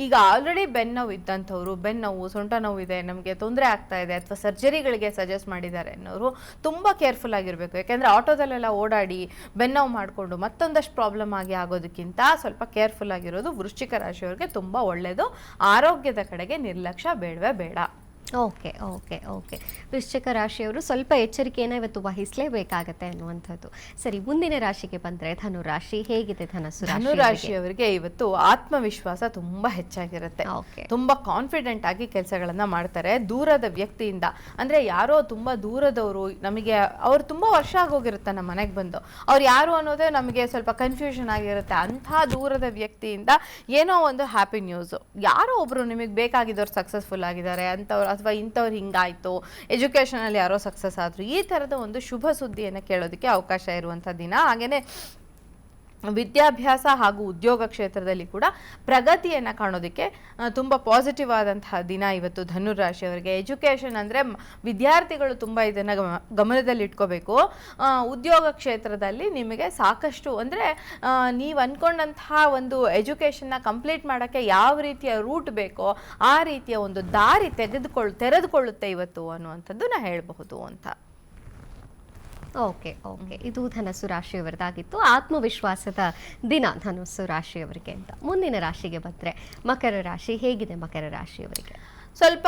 ಈಗ ಆಲ್ರೆಡಿ ಬೆನ್ನು ನೋವು ಇದ್ದಂಥವ್ರು, ಬೆನ್ನು ನೋವು, ಸೊಂಟ ನೋವು ನೋವಿದೆ, ನಮಗೆ ತೊಂದರೆ ಆಗ್ತಾ ಇದೆ ಅಥವಾ ಸರ್ಜರಿಗಳಿಗೆ ಸಜೆಸ್ಟ್ ಮಾಡಿದ್ದಾರೆ ಅನ್ನೋರು ತುಂಬ ಕೇರ್ಫುಲ್ ಆಗಿರಬೇಕು. ಯಾಕೆಂದರೆ ಆಟೋದಲ್ಲೆಲ್ಲ ಓಡಾಡಿ ಬೆನ್ನೋವು ಮಾಡಿಕೊಂಡು ಮತ್ತೊಂದಷ್ಟು ಪ್ರಾಬ್ಲಮ್ ಆಗೋದಕ್ಕಿಂತ ಸ್ವಲ್ಪ ಕೇರ್ಫುಲ್ ಆಗಿರೋದು ವೃಶ್ಚಿಕ ರಾಶಿಯವರಿಗೆ ತುಂಬ ಒಳ್ಳೆಯದು. ಆರೋಗ್ಯದ ಕಡೆಗೆ ನಿರ್ಲಕ್ಷ್ಯ ಬೇಡವೇ ಬೇಡ. ಓಕೆ ಓಕೆ ಓಕೆ ವೃಶ್ಚಿಕ ರಾಶಿಯವರು ಸ್ವಲ್ಪ ಎಚ್ಚರಿಕೆಯನ್ನು ಇವತ್ತು ವಹಿಸಲೇಬೇಕಾಗತ್ತೆ ಅನ್ನುವಂಥದ್ದು. ಸರಿ, ಮುಂದಿನ ರಾಶಿಗೆ ಬಂದರೆ ಧನುರಾಶಿ ಹೇಗಿದೆ? ಧನುರಾಶಿಯವರಿಗೆ ಇವತ್ತು ಆತ್ಮವಿಶ್ವಾಸ ತುಂಬಾ ಹೆಚ್ಚಾಗಿರುತ್ತೆ. ತುಂಬಾ ಕಾನ್ಫಿಡೆಂಟ್ ಆಗಿ ಕೆಲಸಗಳನ್ನ ಮಾಡ್ತಾರೆ. ದೂರದ ವ್ಯಕ್ತಿಯಿಂದ, ಅಂದ್ರೆ ಯಾರೋ ತುಂಬಾ ದೂರದವರು, ನಮಗೆ ಅವ್ರು ತುಂಬಾ ವರ್ಷ ಆಗೋಗಿರುತ್ತೆ ನಮ್ಮ ಮನೆಗೆ ಬಂದು, ಅವ್ರು ಯಾರು ಅನ್ನೋದೇ ನಮಗೆ ಸ್ವಲ್ಪ ಕನ್ಫ್ಯೂಷನ್ ಆಗಿರುತ್ತೆ. ಅಂಥ ದೂರದ ವ್ಯಕ್ತಿಯಿಂದ ಏನೋ ಒಂದು ಹ್ಯಾಪಿ ನ್ಯೂಸ್, ಯಾರೋ ಒಬ್ರು ನಿಮಗೆ ಬೇಕಾಗಿದ್ದವ್ರು ಸಕ್ಸಸ್ಫುಲ್ ಆಗಿದ್ದಾರೆ ಅಂತವ್ರು, ಅಥವಾ ಇಂಥವ್ರು ಹಿಂಗಾಯ್ತು, ಎಜುಕೇಷನಲ್ಲಿ ಯಾರೋ ಸಕ್ಸಸ್ ಆದ್ರು, ಈ ಥರದ ಒಂದು ಶುಭ ಸುದ್ದಿಯನ್ನು ಕೇಳೋದಕ್ಕೆ ಅವಕಾಶ ಇರುವಂಥ ದಿನ. ಹಾಗೆಯೇ ವಿದ್ಯಾಭ್ಯಾಸ ಹಾಗೂ ಉದ್ಯೋಗ ಕ್ಷೇತ್ರದಲ್ಲಿ ಕೂಡ ಪ್ರಗತಿಯನ್ನು ಕಾಣೋದಕ್ಕೆ ತುಂಬ ಪಾಸಿಟಿವ್ ಆದಂತಹ ದಿನ ಇವತ್ತು ಧನುರಾಶಿಯವರಿಗೆ. ಎಜುಕೇಷನ್ ಅಂದರೆ ವಿದ್ಯಾರ್ಥಿಗಳು ತುಂಬ ಇದನ್ನು ಗಮನದಲ್ಲಿ ಇಟ್ಕೋಬೇಕು. ಉದ್ಯೋಗ ಕ್ಷೇತ್ರದಲ್ಲಿ ನಿಮಗೆ ಸಾಕಷ್ಟು, ಅಂದರೆ ನೀವು ಅಂದ್ಕೊಂಡಂತಹ ಒಂದು ಎಜುಕೇಷನ್ನ ಕಂಪ್ಲೀಟ್ ಮಾಡೋಕ್ಕೆ ಯಾವ ರೀತಿಯ ರೂಟ್ ಬೇಕೋ ಆ ರೀತಿಯ ಒಂದು ದಾರಿ ತೆರೆದುಕೊಳ್ಳುತ್ತೆ ಇವತ್ತು ಅನ್ನುವಂಥದ್ದು ನಾ ಹೇಳಬಹುದು ಅಂತ. ಓಕೆ ಓಕೆ ಇದು ಧನಸ್ಸು ರಾಶಿಯವರದಾಗಿತ್ತು. ಆತ್ಮವಿಶ್ವಾಸದ ದಿನ ಧನಸ್ಸು ರಾಶಿಯವರಿಗೆ ಅಂತ. ಮುಂದಿನ ರಾಶಿಗೆ ಬಂದರೆ ಮಕರ ರಾಶಿ ಹೇಗಿದೆ? ಮಕರ ರಾಶಿಯವರಿಗೆ ಸ್ವಲ್ಪ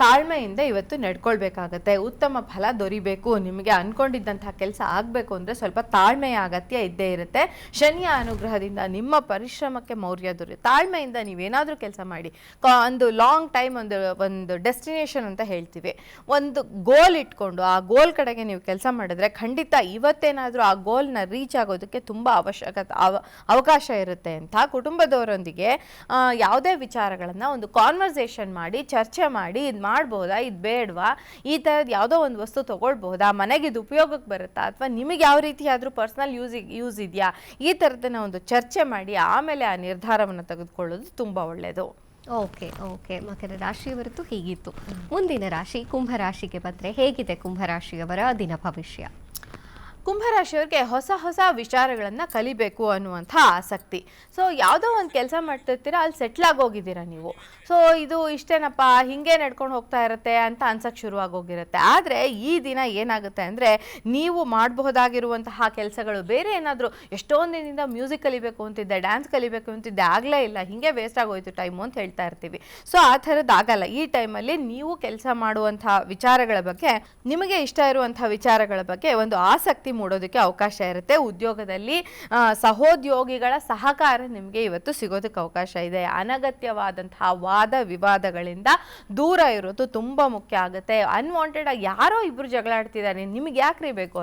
ತಾಳ್ಮೆಯಿಂದ ಇವತ್ತು ನಡ್ಕೊಳ್ಬೇಕಾಗತ್ತೆ. ಉತ್ತಮ ಫಲ ದೊರಿಬೇಕು, ನಿಮಗೆ ಅನ್ಕೊಂಡಿದ್ದಂತಹ ಕೆಲಸ ಆಗಬೇಕು ಅಂದರೆ ಸ್ವಲ್ಪ ತಾಳ್ಮೆಯ ಅಗತ್ಯ ಇದ್ದೇ ಇರುತ್ತೆ. ಶನಿಯ ಅನುಗ್ರಹದಿಂದ ನಿಮ್ಮ ಪರಿಶ್ರಮಕ್ಕೆ ಮೌಲ್ಯ ದೊರೆಯುತ್ತೆ. ತಾಳ್ಮೆಯಿಂದ ನೀವೇನಾದರೂ ಕೆಲಸ ಮಾಡಿ, ಒಂದು ಲಾಂಗ್ ಟೈಮ್, ಒಂದು ಡೆಸ್ಟಿನೇಷನ್ ಅಂತ ಹೇಳ್ತೀವಿ, ಒಂದು ಗೋಲ್ ಇಟ್ಕೊಂಡು ಆ ಗೋಲ್ ಕಡೆಗೆ ನೀವು ಕೆಲಸ ಮಾಡಿದ್ರೆ ಖಂಡಿತ ಇವತ್ತೇನಾದರೂ ಆ ಗೋಲ್ನ ರೀಚ್ ಆಗೋದಕ್ಕೆ ತುಂಬ ಅವಕಾಶ ಇರುತ್ತೆ ಅಂತ. ಕುಟುಂಬದವರೊಂದಿಗೆ ಯಾವುದೇ ವಿಚಾರಗಳನ್ನು ಒಂದು ಕಾನ್ವರ್ಸೇಷನ್ ಮಾಡಿ, ಚರ್ಚೆ ಮಾಡಿ, ಇದು ಮಾಡ್ಬೋದಾ, ಇದು ಬೇಡವಾ, ಈ ಥರದ್ದು ಯಾವುದೋ ಒಂದು ವಸ್ತು ತೊಗೊಳ್ಬಹುದಾ, ಮನೆಗೆ ಇದು ಉಪಯೋಗಕ್ಕೆ ಬರುತ್ತಾ, ಅಥವಾ ನಿಮಗೆ ಯಾವ ರೀತಿ ಆದರೂ ಪರ್ಸ್ನಲ್ ಯೂಸ್ ಇದೆಯಾ, ಈ ಥರದನ್ನ ಒಂದು ಚರ್ಚೆ ಮಾಡಿ ಆಮೇಲೆ ಆ ನಿರ್ಧಾರವನ್ನು ತೆಗೆದುಕೊಳ್ಳೋದು ತುಂಬ ಒಳ್ಳೆಯದು. ಓಕೆ ಓಕೆ ಮಕರ ರಾಶಿಯವರದ್ದು ಹೀಗಿತ್ತು. ಮುಂದಿನ ರಾಶಿ ಕುಂಭರಾಶಿಗೆ ಬಂದರೆ ಹೇಗಿದೆ ಕುಂಭರಾಶಿಯವರ ದಿನ ಭವಿಷ್ಯ? ಕುಂಭರಾಶಿಯವರಿಗೆ ಹೊಸ ಹೊಸ ವಿಚಾರಗಳನ್ನು ಕಲಿಬೇಕು ಅನ್ನುವಂಥ ಆಸಕ್ತಿ. ಸೊ ಯಾವುದೋ ಒಂದು ಕೆಲಸ ಮಾಡ್ತಿರ್ತೀರಾ, ಅಲ್ಲಿ ಸೆಟ್ಲ್ ಆಗೋಗಿದ್ದೀರಾ ನೀವು. ಸೊ ಇದು ಇಷ್ಟೇನಪ್ಪ, ಹಿಂಗೆ ನಡ್ಕೊಂಡು ಹೋಗ್ತಾ ಇರುತ್ತೆ ಅಂತ ಅನ್ಸಕ್ಕೆ ಶುರುವಾಗೋಗಿರುತ್ತೆ. ಆದರೆ ಈ ದಿನ ಏನಾಗುತ್ತೆ ಅಂದರೆ, ನೀವು ಮಾಡಬಹುದಾಗಿರುವಂತಹ ಕೆಲಸಗಳು ಬೇರೆ ಏನಾದರೂ, ಎಷ್ಟೊಂದು ದಿನದಿಂದ ಮ್ಯೂಸಿಕ್ ಕಲಿಬೇಕು ಅಂತಿದ್ದೆ, ಡ್ಯಾನ್ಸ್ ಕಲಿಬೇಕು ಅಂತಿದ್ದೆ, ಆಗಲೇ ಇಲ್ಲ, ಹಿಂಗೆ ವೇಸ್ಟ್ ಆಗೋಯ್ತು ಟೈಮು ಅಂತ ಹೇಳ್ತಾ ಇರ್ತೀವಿ. ಸೊ ಆ ಥರದ್ದು ಆಗಲ್ಲ. ಈ ಟೈಮಲ್ಲಿ ನೀವು ಕೆಲಸ ಮಾಡುವಂಥ ವಿಚಾರಗಳ ಬಗ್ಗೆ, ನಿಮಗೆ ಇಷ್ಟ ಇರುವಂಥ ವಿಚಾರಗಳ ಬಗ್ಗೆ ಒಂದು ಆಸಕ್ತಿ ಮೂಡೋದಕ್ಕೆ ಅವಕಾಶ ಇರುತ್ತೆ. ಉದ್ಯೋಗದಲ್ಲಿ ಸಹೋದ್ಯೋಗಿಗಳ ಸಹಕಾರ ನಿಮಗೆ ಇವತ್ತು ಸಿಗೋದಕ್ಕೆ ಅವಕಾಶ ಇದೆ. ಅನಗತ್ಯವಾದಂತಹ ವಾದ ವಿವಾದಗಳಿಂದ ದೂರ ಇರೋದು ತುಂಬ ಮುಖ್ಯ ಆಗುತ್ತೆ. ಅನ್ವಾಂಟೆಡ್ ಆಗಿ ಯಾರೋ ಇಬ್ರು ಜಗಳಾಡ್ತಿದ್ದಾರೆ, ನಿಮಗೆ ಯಾಕ್ರಿ ಬೇಕು,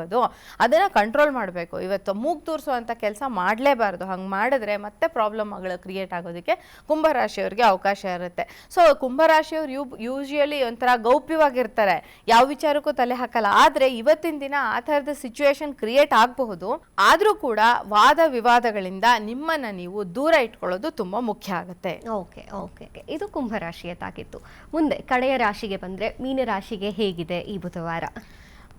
ಅದನ್ನು ಕಂಟ್ರೋಲ್ ಮಾಡಬೇಕು. ಇವತ್ತು ಮೂಗ್ ತೂರಿಸುವಂಥ ಕೆಲಸ ಮಾಡಲೇಬಾರ್ದು. ಹಂಗೆ ಮಾಡಿದ್ರೆ ಮತ್ತೆ ಪ್ರಾಬ್ಲಮ್ಗಳು ಕ್ರಿಯೇಟ್ ಆಗೋದಕ್ಕೆ ಕುಂಭರಾಶಿಯವರಿಗೆ ಅವಕಾಶ ಇರುತ್ತೆ. ಸೊ ಕುಂಭರಾಶಿಯವರು ಯೂಶುವಲಿ ಒಂಥರ ಗೌಪ್ಯವಾಗಿರ್ತಾರೆ, ಯಾವ ವಿಚಾರಕ್ಕೂ ತಲೆ ಹಾಕಲ್ಲ. ಆದರೆ ಇವತ್ತಿನ ದಿನ ಆ ಥರದ ಸಿಚುವೇಶನ್ ಕ್ರಿಯೇಟ್ ಆಗಬಹುದು. ಆದರೂ ಕೂಡ ವಾದ ವಿವಾದಗಳಿಂದ ನಿಮ್ಮನ್ನ ನೀವು ದೂರ ಇಟ್ಕೊಳ್ಳೋದು ತುಂಬಾ ಮುಖ್ಯ ಆಗುತ್ತೆ. ಓಕೆ ಓಕೆ ಇದು ಕುಂಭರಾಶಿಯದಾಗಿತ್ತು. ಮುಂದೆ ಕಡೆಯ ರಾಶಿಗೆ ಬಂದ್ರೆ ಮೀನರಾಶಿಗೆ ಹೇಗಿದೆ ಈ ಬುಧವಾರ?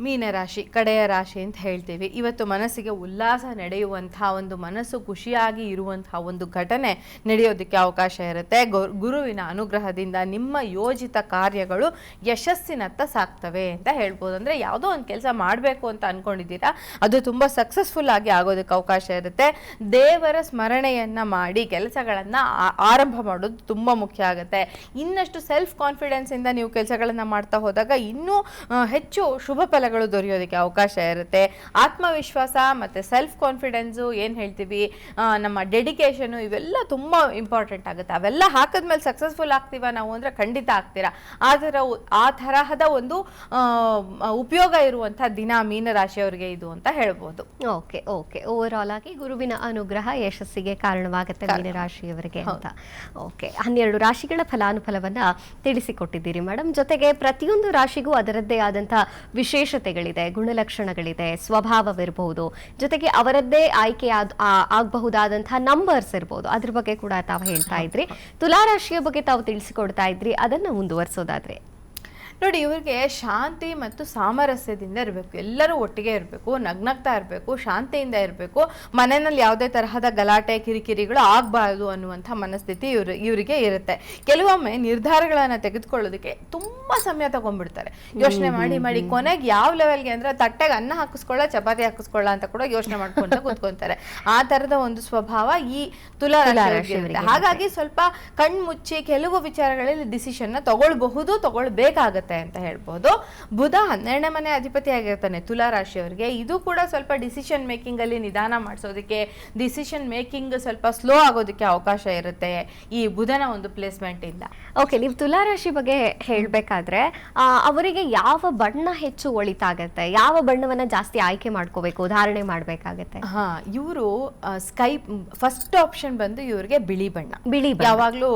ಮೀನರಾಶಿ ಕಡೆಯ ರಾಶಿ ಅಂತ ಹೇಳ್ತೀವಿ. ಇವತ್ತು ಮನಸ್ಸಿಗೆ ಉಲ್ಲಾಸ ನಡೆಯುವಂಥ ಒಂದು, ಮನಸ್ಸು ಖುಷಿಯಾಗಿ ಇರುವಂತಹ ಒಂದು ಘಟನೆ ನಡೆಯೋದಕ್ಕೆ ಅವಕಾಶ ಇರುತ್ತೆ. ಗುರುವಿನ ಅನುಗ್ರಹದಿಂದ ನಿಮ್ಮ ಯೋಜಿತ ಕಾರ್ಯಗಳು ಯಶಸ್ಸಿನತ್ತ ಸಾಕ್ತವೆ ಅಂತ ಹೇಳ್ಬೋದು. ಅಂದರೆ ಯಾವುದೋ ಒಂದು ಕೆಲಸ ಮಾಡಬೇಕು ಅಂತ ಅಂದ್ಕೊಂಡಿದ್ದೀರಾ, ಅದು ತುಂಬ ಸಕ್ಸಸ್ಫುಲ್ ಆಗಿ ಆಗೋದಕ್ಕೆ ಅವಕಾಶ ಇರುತ್ತೆ. ದೇವರ ಸ್ಮರಣೆಯನ್ನು ಮಾಡಿ ಕೆಲಸಗಳನ್ನು ಆರಂಭ ಮಾಡೋದು ತುಂಬ ಮುಖ್ಯ ಆಗುತ್ತೆ. ಇನ್ನಷ್ಟು ಸೆಲ್ಫ್ ಕಾನ್ಫಿಡೆನ್ಸಿಂದ ನೀವು ಕೆಲಸಗಳನ್ನು ಮಾಡ್ತಾ ಹೋದಾಗ ಇನ್ನೂ ಹೆಚ್ಚು ಶುಭ ಫಲಗಳು ದೊರೆಯೋದಕ್ಕೆ ಅವಕಾಶ ಇರುತ್ತೆ. ಆತ್ಮವಿಶ್ವಾಸ ಮತ್ತು ಸೆಲ್ಫ್ ಕಾನ್ಫಿಡೆನ್ಸು ಏನು ಹೇಳ್ತೀವಿ, ನಮ್ಮ ಡೆಡಿಕೇಶನು, ಇವೆಲ್ಲ ತುಂಬ ಇಂಪಾರ್ಟೆಂಟ್ ಆಗುತ್ತೆ. ಅವೆಲ್ಲ ಹಾಕಿದ್ಮೇಲೆ ಸಕ್ಸಸ್ಫುಲ್ ಆಗ್ತೀವ ನಾವು ಅಂದರೆ ಖಂಡಿತ ಆಗ್ತೀರಾ. ಆ ತರಹದ ಒಂದು ಉಪಯೋಗ ಇರುವಂಥ ದಿನ ಮೀನರಾಶಿಯವರಿಗೆ ಇದು ಅಂತ ಹೇಳ್ಬೋದು. ಓಕೆ ಓಕೆ ಓವರ್ ಆಲ್ ಆಗಿ ಗುರುವಿನ ಅನುಗ್ರಹ ಯಶಸ್ಸಿಗೆ ಕಾರಣವಾಗುತ್ತೆ ಮೀನರಾಶಿಯವರಿಗೆ ಅಂತ. ಓಕೆ 12 ರಾಶಿಗಳ ಫಲಾನುಫಲವನ್ನ ತಿಳಿಸಿಕೊಟ್ಟಿದ್ದೀರಿ ಮೇಡಮ್. ಜೊತೆಗೆ ಪ್ರತಿಯೊಂದು ರಾಶಿಗೂ ಅದರದ್ದೇ ಆದಂತಹ ವಿಶೇಷತೆಗಳಿದೆ, ಗುಣಲಕ್ಷಣಗಳಿದೆ, ಸ್ವಭಾವವಿರಬಹುದು, ಜೊತೆಗೆ ಅವರದ್ದೇ ಆಯ್ಕೆ ಆಗಬಹುದಾದಂತಹ ನಂಬರ್ಸ್ ಇರ್ಬೋದು. ಅದ್ರ ಬಗ್ಗೆ ಕೂಡ ತಾವು ಹೇಳ್ತಾ ಇದ್ರಿ. ತುಲಾರಾಶಿಯ ಬಗ್ಗೆ ತಾವು ತಿಳಿಸಿಕೊಡ್ತಾ ಇದ್ರಿ, ಅದನ್ನ ಮುಂದುವರಿಸೋದಾದ್ರೆ? ನೋಡಿ, ಇವ್ರಿಗೆ ಶಾಂತಿ ಮತ್ತು ಸಾಮರಸ್ಯದಿಂದ ಇರಬೇಕು, ಎಲ್ಲರೂ ಒಟ್ಟಿಗೆ ಇರಬೇಕು, ನಗ್ನಗ್ತಾ ಇರಬೇಕು, ಶಾಂತಿಯಿಂದ ಇರಬೇಕು, ಮನೆಯಲ್ಲಿ ಯಾವುದೇ ತರಹದ ಗಲಾಟೆ ಕಿರಿಕಿರಿಗಳು ಆಗಬಾರ್ದು ಅನ್ನುವಂಥ ಮನಸ್ಥಿತಿ ಇವರಿಗೆ ಇರುತ್ತೆ. ಕೆಲವೊಮ್ಮೆ ನಿರ್ಧಾರಗಳನ್ನು ತೆಗೆದುಕೊಳ್ಳೋದಕ್ಕೆ ತುಂಬಾ ಸಮಯ ತಗೊಂಡ್ಬಿಡ್ತಾರೆ, ಯೋಚನೆ ಮಾಡಿ ಮಾಡಿ ಕೊನೆಗೆ ಯಾವ ಲೆವೆಲ್ಗೆ ಅಂದ್ರೆ ತಟ್ಟೆಗೆ ಅನ್ನ ಹಾಕಿಸ್ಕೊಳ್ಳ ಚಪಾತಿ ಹಾಕಿಸ್ಕೊಳ್ಳ ಅಂತ ಕೂಡ ಯೋಚನೆ ಮಾಡ್ಕೊಂಡು ಕೂತ್ಕೊಂತಾರೆ. ಆ ತರದ ಒಂದು ಸ್ವಭಾವ ಈ ತುಲಾ ರಾಶಿಯವರಿಗೆ ಇರುತ್ತೆ. ಹಾಗಾಗಿ ಸ್ವಲ್ಪ ಕಣ್ಮುಚ್ಚಿ ಕೆಲವು ವಿಚಾರಗಳಲ್ಲಿ ಡಿಸಿಷನ್ ತಗೊಳ್ಬೇಕಾಗತ್ತೆ ಅಂತ ಹೇಳ್ಬೋದು. ಬುಧ 12ನೇ ಮನೆ ಅಧಿಪತಿ ಆಗಿರ್ತಾನೆ ತುಲಾ ರಾಶಿಯವರಿಗೆ. ಇದು ಕೂಡ ಸ್ವಲ್ಪ ಡಿಸಿಷನ್ ಮೇಕಿಂಗ್ ಅಲ್ಲಿ ನಿಧಾನ ಮಾಡಿಸೋದಕ್ಕೆ, ಡಿಸಿಷನ್ ಮೇಕಿಂಗ್ ಸ್ವಲ್ಪ ಸ್ಲೋ ಆಗೋದಕ್ಕೆ ಅವಕಾಶ ಇರುತ್ತೆ ಈ ಬುಧನ ಒಂದು ಪ್ಲೇಸ್ಮೆಂಟ್ ಇಂದ. ಓಕೆ, ನೀವು ತುಲಾ ರಾಶಿ ಬಗ್ಗೆ ಹೇಳ್ಬೇಕಾದ್ರೆ ಅವರಿಗೆ ಯಾವ ಬಣ್ಣ ಹೆಚ್ಚು ಒಳಿತಾಗತ್ತೆ, ಯಾವ ಬಣ್ಣವನ್ನ ಜಾಸ್ತಿ ಆಯ್ಕೆ ಮಾಡ್ಕೋಬೇಕು, ಧಾರಣೆ ಮಾಡ್ಬೇಕಾಗತ್ತೆ? ಇವರು ಸ್ಕೈ ಫಸ್ಟ್ ಆಪ್ಷನ್ ಬಂದು ಇವ್ರಿಗೆ ಬಿಳಿ ಬಣ್ಣ. ಯಾವಾಗ್ಲೂ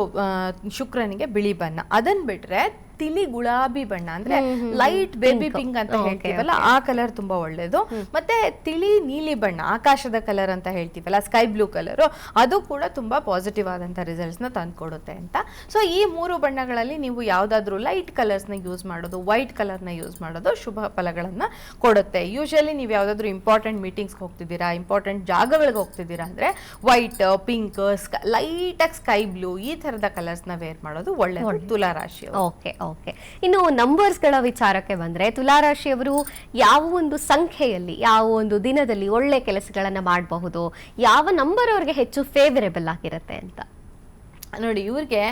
ಶುಕ್ರನಿಗೆ ಬಿಳಿ ಬಣ್ಣ. ಅದನ್ ಬಿಟ್ರೆ ತಿಳಿ ಗುಲಾಬಿ ಬಣ್ಣ ಅಂದ್ರೆ ಲೈಟ್ ಬೇಬಿ ಪಿಂಕ್ ಅಂತ ಹೇಳ್ತೀವಲ್ಲ, ಆ ಕಲರ್ ತುಂಬಾ ಒಳ್ಳೇದು. ಮತ್ತೆ ತಿಳಿ ನೀಲಿ ಬಣ್ಣ, ಆಕಾಶದ ಕಲರ್ ಅಂತ ಹೇಳ್ತೀವಲ್ಲ, ಸ್ಕೈ ಬ್ಲೂ ಕಲರ್, ಅದು ಕೂಡ ತುಂಬಾ ಪಾಸಿಟಿವ್ ಆದಂತ ರಿಸಲ್ಟ್ಸ್ ನ ತಂದ್ಕೊಡುತ್ತೆ ಅಂತ. ಸೊ ಈ 3 ಬಣ್ಣಗಳಲ್ಲಿ ನೀವು ಯಾವ್ದಾದ್ರು ಲೈಟ್ ಕಲರ್ಸ್ ನ ಯೂಸ್ ಮಾಡೋದು, ವೈಟ್ ಕಲರ್ ನ ಯೂಸ್ ಮಾಡೋದು ಶುಭ ಫಲಗಳನ್ನ ಕೊಡುತ್ತೆ. ಯೂಶಲಿ ನೀವು ಯಾವ್ದಾದ್ರು ಇಂಪಾರ್ಟೆಂಟ್ ಮೀಟಿಂಗ್ಸ್ ಹೋಗ್ತಿದ್ದೀರಾ, ಇಂಪಾರ್ಟೆಂಟ್ ಜಾಗಗಳಿಗೆ ಹೋಗ್ತಿದ್ದೀರಾ ಅಂದ್ರೆ ವೈಟ್, ಪಿಂಕ್, ಲೈಟ್ ಆಗಿ ಸ್ಕೈ ಬ್ಲೂ ಈ ತರದ ಕಲರ್ಸ್ ನ ವೇರ್ ಮಾಡೋದು ಒಳ್ಳೆಯದು ತುಲಾ ರಾಶಿ. ಓಕೆ ಓಕೆ, ಇನ್ನು ನಂಬರ್ಸ್ಗಳ ವಿಚಾರಕ್ಕೆ ಬಂದ್ರೆ ತುಲಾರಾಶಿಯವರು ಯಾವ ಒಂದು ಸಂಖ್ಯೆಯಲ್ಲಿ, ಯಾವ ಒಂದು ದಿನದಲ್ಲಿ ಒಳ್ಳೆ ಕೆಲಸಗಳನ್ನ ಮಾಡಬಹುದು, ಯಾವ ನಂಬರ್ ಅವ್ರಿಗೆ ಹೆಚ್ಚು ಫೇವರೇಬಲ್ ಆಗಿರುತ್ತೆ ಅಂತ? ನೋಡಿ, ಇವ್ರಿಗೆ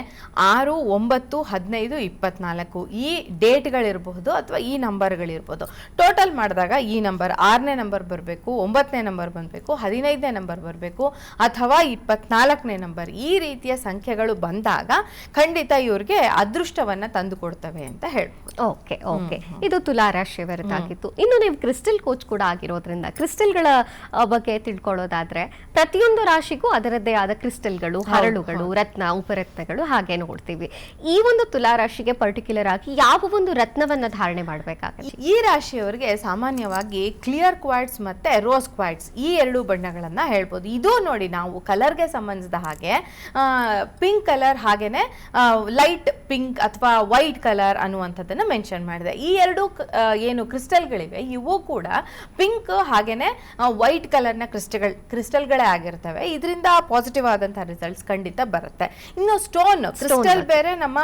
6, 9, 15, 24 ಈ ಡೇಟ್ಗಳಿರಬಹುದು ಅಥವಾ ಈ ನಂಬರ್ಗಳಿರ್ಬೋದು. ಟೋಟಲ್ ಮಾಡಿದಾಗ ಈ ನಂಬರ್ 6ನೇ ನಂಬರ್ ಬರಬೇಕು, 9ನೇ ನಂಬರ್ ಬಂದಬೇಕು, 15ನೇ ನಂಬರ್ ಬರಬೇಕು ಅಥವಾ 24ನೇ ನಂಬರ್. ಈ ರೀತಿಯ ಸಂಖ್ಯೆಗಳು ಬಂದಾಗ ಖಂಡಿತ ಇವ್ರಿಗೆ ಅದೃಷ್ಟವನ್ನ ತಂದು ಕೊಡ್ತವೆ ಅಂತ ಹೇಳ್ಬೋದು. ಓಕೆ ಓಕೆ, ಇದು ತುಲಾರಾಶಿಯವರದಾಗಿತ್ತು. ಇನ್ನು ನೀವು ಕ್ರಿಸ್ಟಲ್ ಕೋಚ್ ಕೂಡ ಆಗಿರೋದ್ರಿಂದ ಕ್ರಿಸ್ಟಲ್ಗಳ ಬಗ್ಗೆ ತಿಳ್ಕೊಳ್ಳೋದಾದ್ರೆ ಪ್ರತಿಯೊಂದು ರಾಶಿಗೂ ಅದರದ್ದೇ ಆದ ಕ್ರಿಸ್ಟಲ್ಗಳು, ಹರಳುಗಳು, ರತ್ನ, ಉಪರತ್ನಗಳು ಹಾಗೆ ನೋಡ್ತೀವಿ. ಈ ಒಂದು ತುಲಾ ರಾಶಿಗೆ ಪರ್ಟಿಕ್ಯುಲರ್ ಆಗಿ ಯಾವ ಒಂದು ರತ್ನವನ್ನ ಧಾರಣೆ ಮಾಡಬೇಕಾಗುತ್ತೆ? ಈ ರಾಶಿಯವರಿಗೆ ಸಾಮಾನ್ಯವಾಗಿ ಕ್ಲಿಯರ್ ಕ್ವಾರ್ಟ್ಸ್ ಮತ್ತೆ ರೋಸ್ ಕ್ವಾರ್ಟ್ಸ್ ಈ 2 ಬಣ್ಣಗಳನ್ನ ಹೇಳ್ಬೋದು. ಇದು ನೋಡಿ, ನಾವು ಕಲರ್ಗೆ ಸಂಬಂಧಿಸಿದ ಹಾಗೆ ಪಿಂಕ್ ಕಲರ್ ಹಾಗೇನೆ ಲೈಟ್ ಪಿಂಕ್ ಅಥವಾ ವೈಟ್ ಕಲರ್ ಅನ್ನುವಂಥದ್ದನ್ನ ಮೆನ್ಷನ್ ಮಾಡಿದೆ. ಈ 2 ಏನು ಕ್ರಿಸ್ಟಲ್ಗಳಿವೆ ಇವು ಕೂಡ ಪಿಂಕ್ ಹಾಗೇನೆ ವೈಟ್ ಕಲರ್ನ ಕ್ರಿಸ್ಟಲ್ಗಳೇ ಆಗಿರ್ತವೆ. ಇದರಿಂದ ಪಾಸಿಟಿವ್ ಆದಂತಹ ರಿಸಲ್ಟ್ಸ್ ಖಂಡಿತ ಬರುತ್ತೆ. ಇನ್ನು ಸ್ಟೋನ್ ಕ್ರಿಸ್ಟಲ್ ಬೇರೆ, ನಮ್ಮ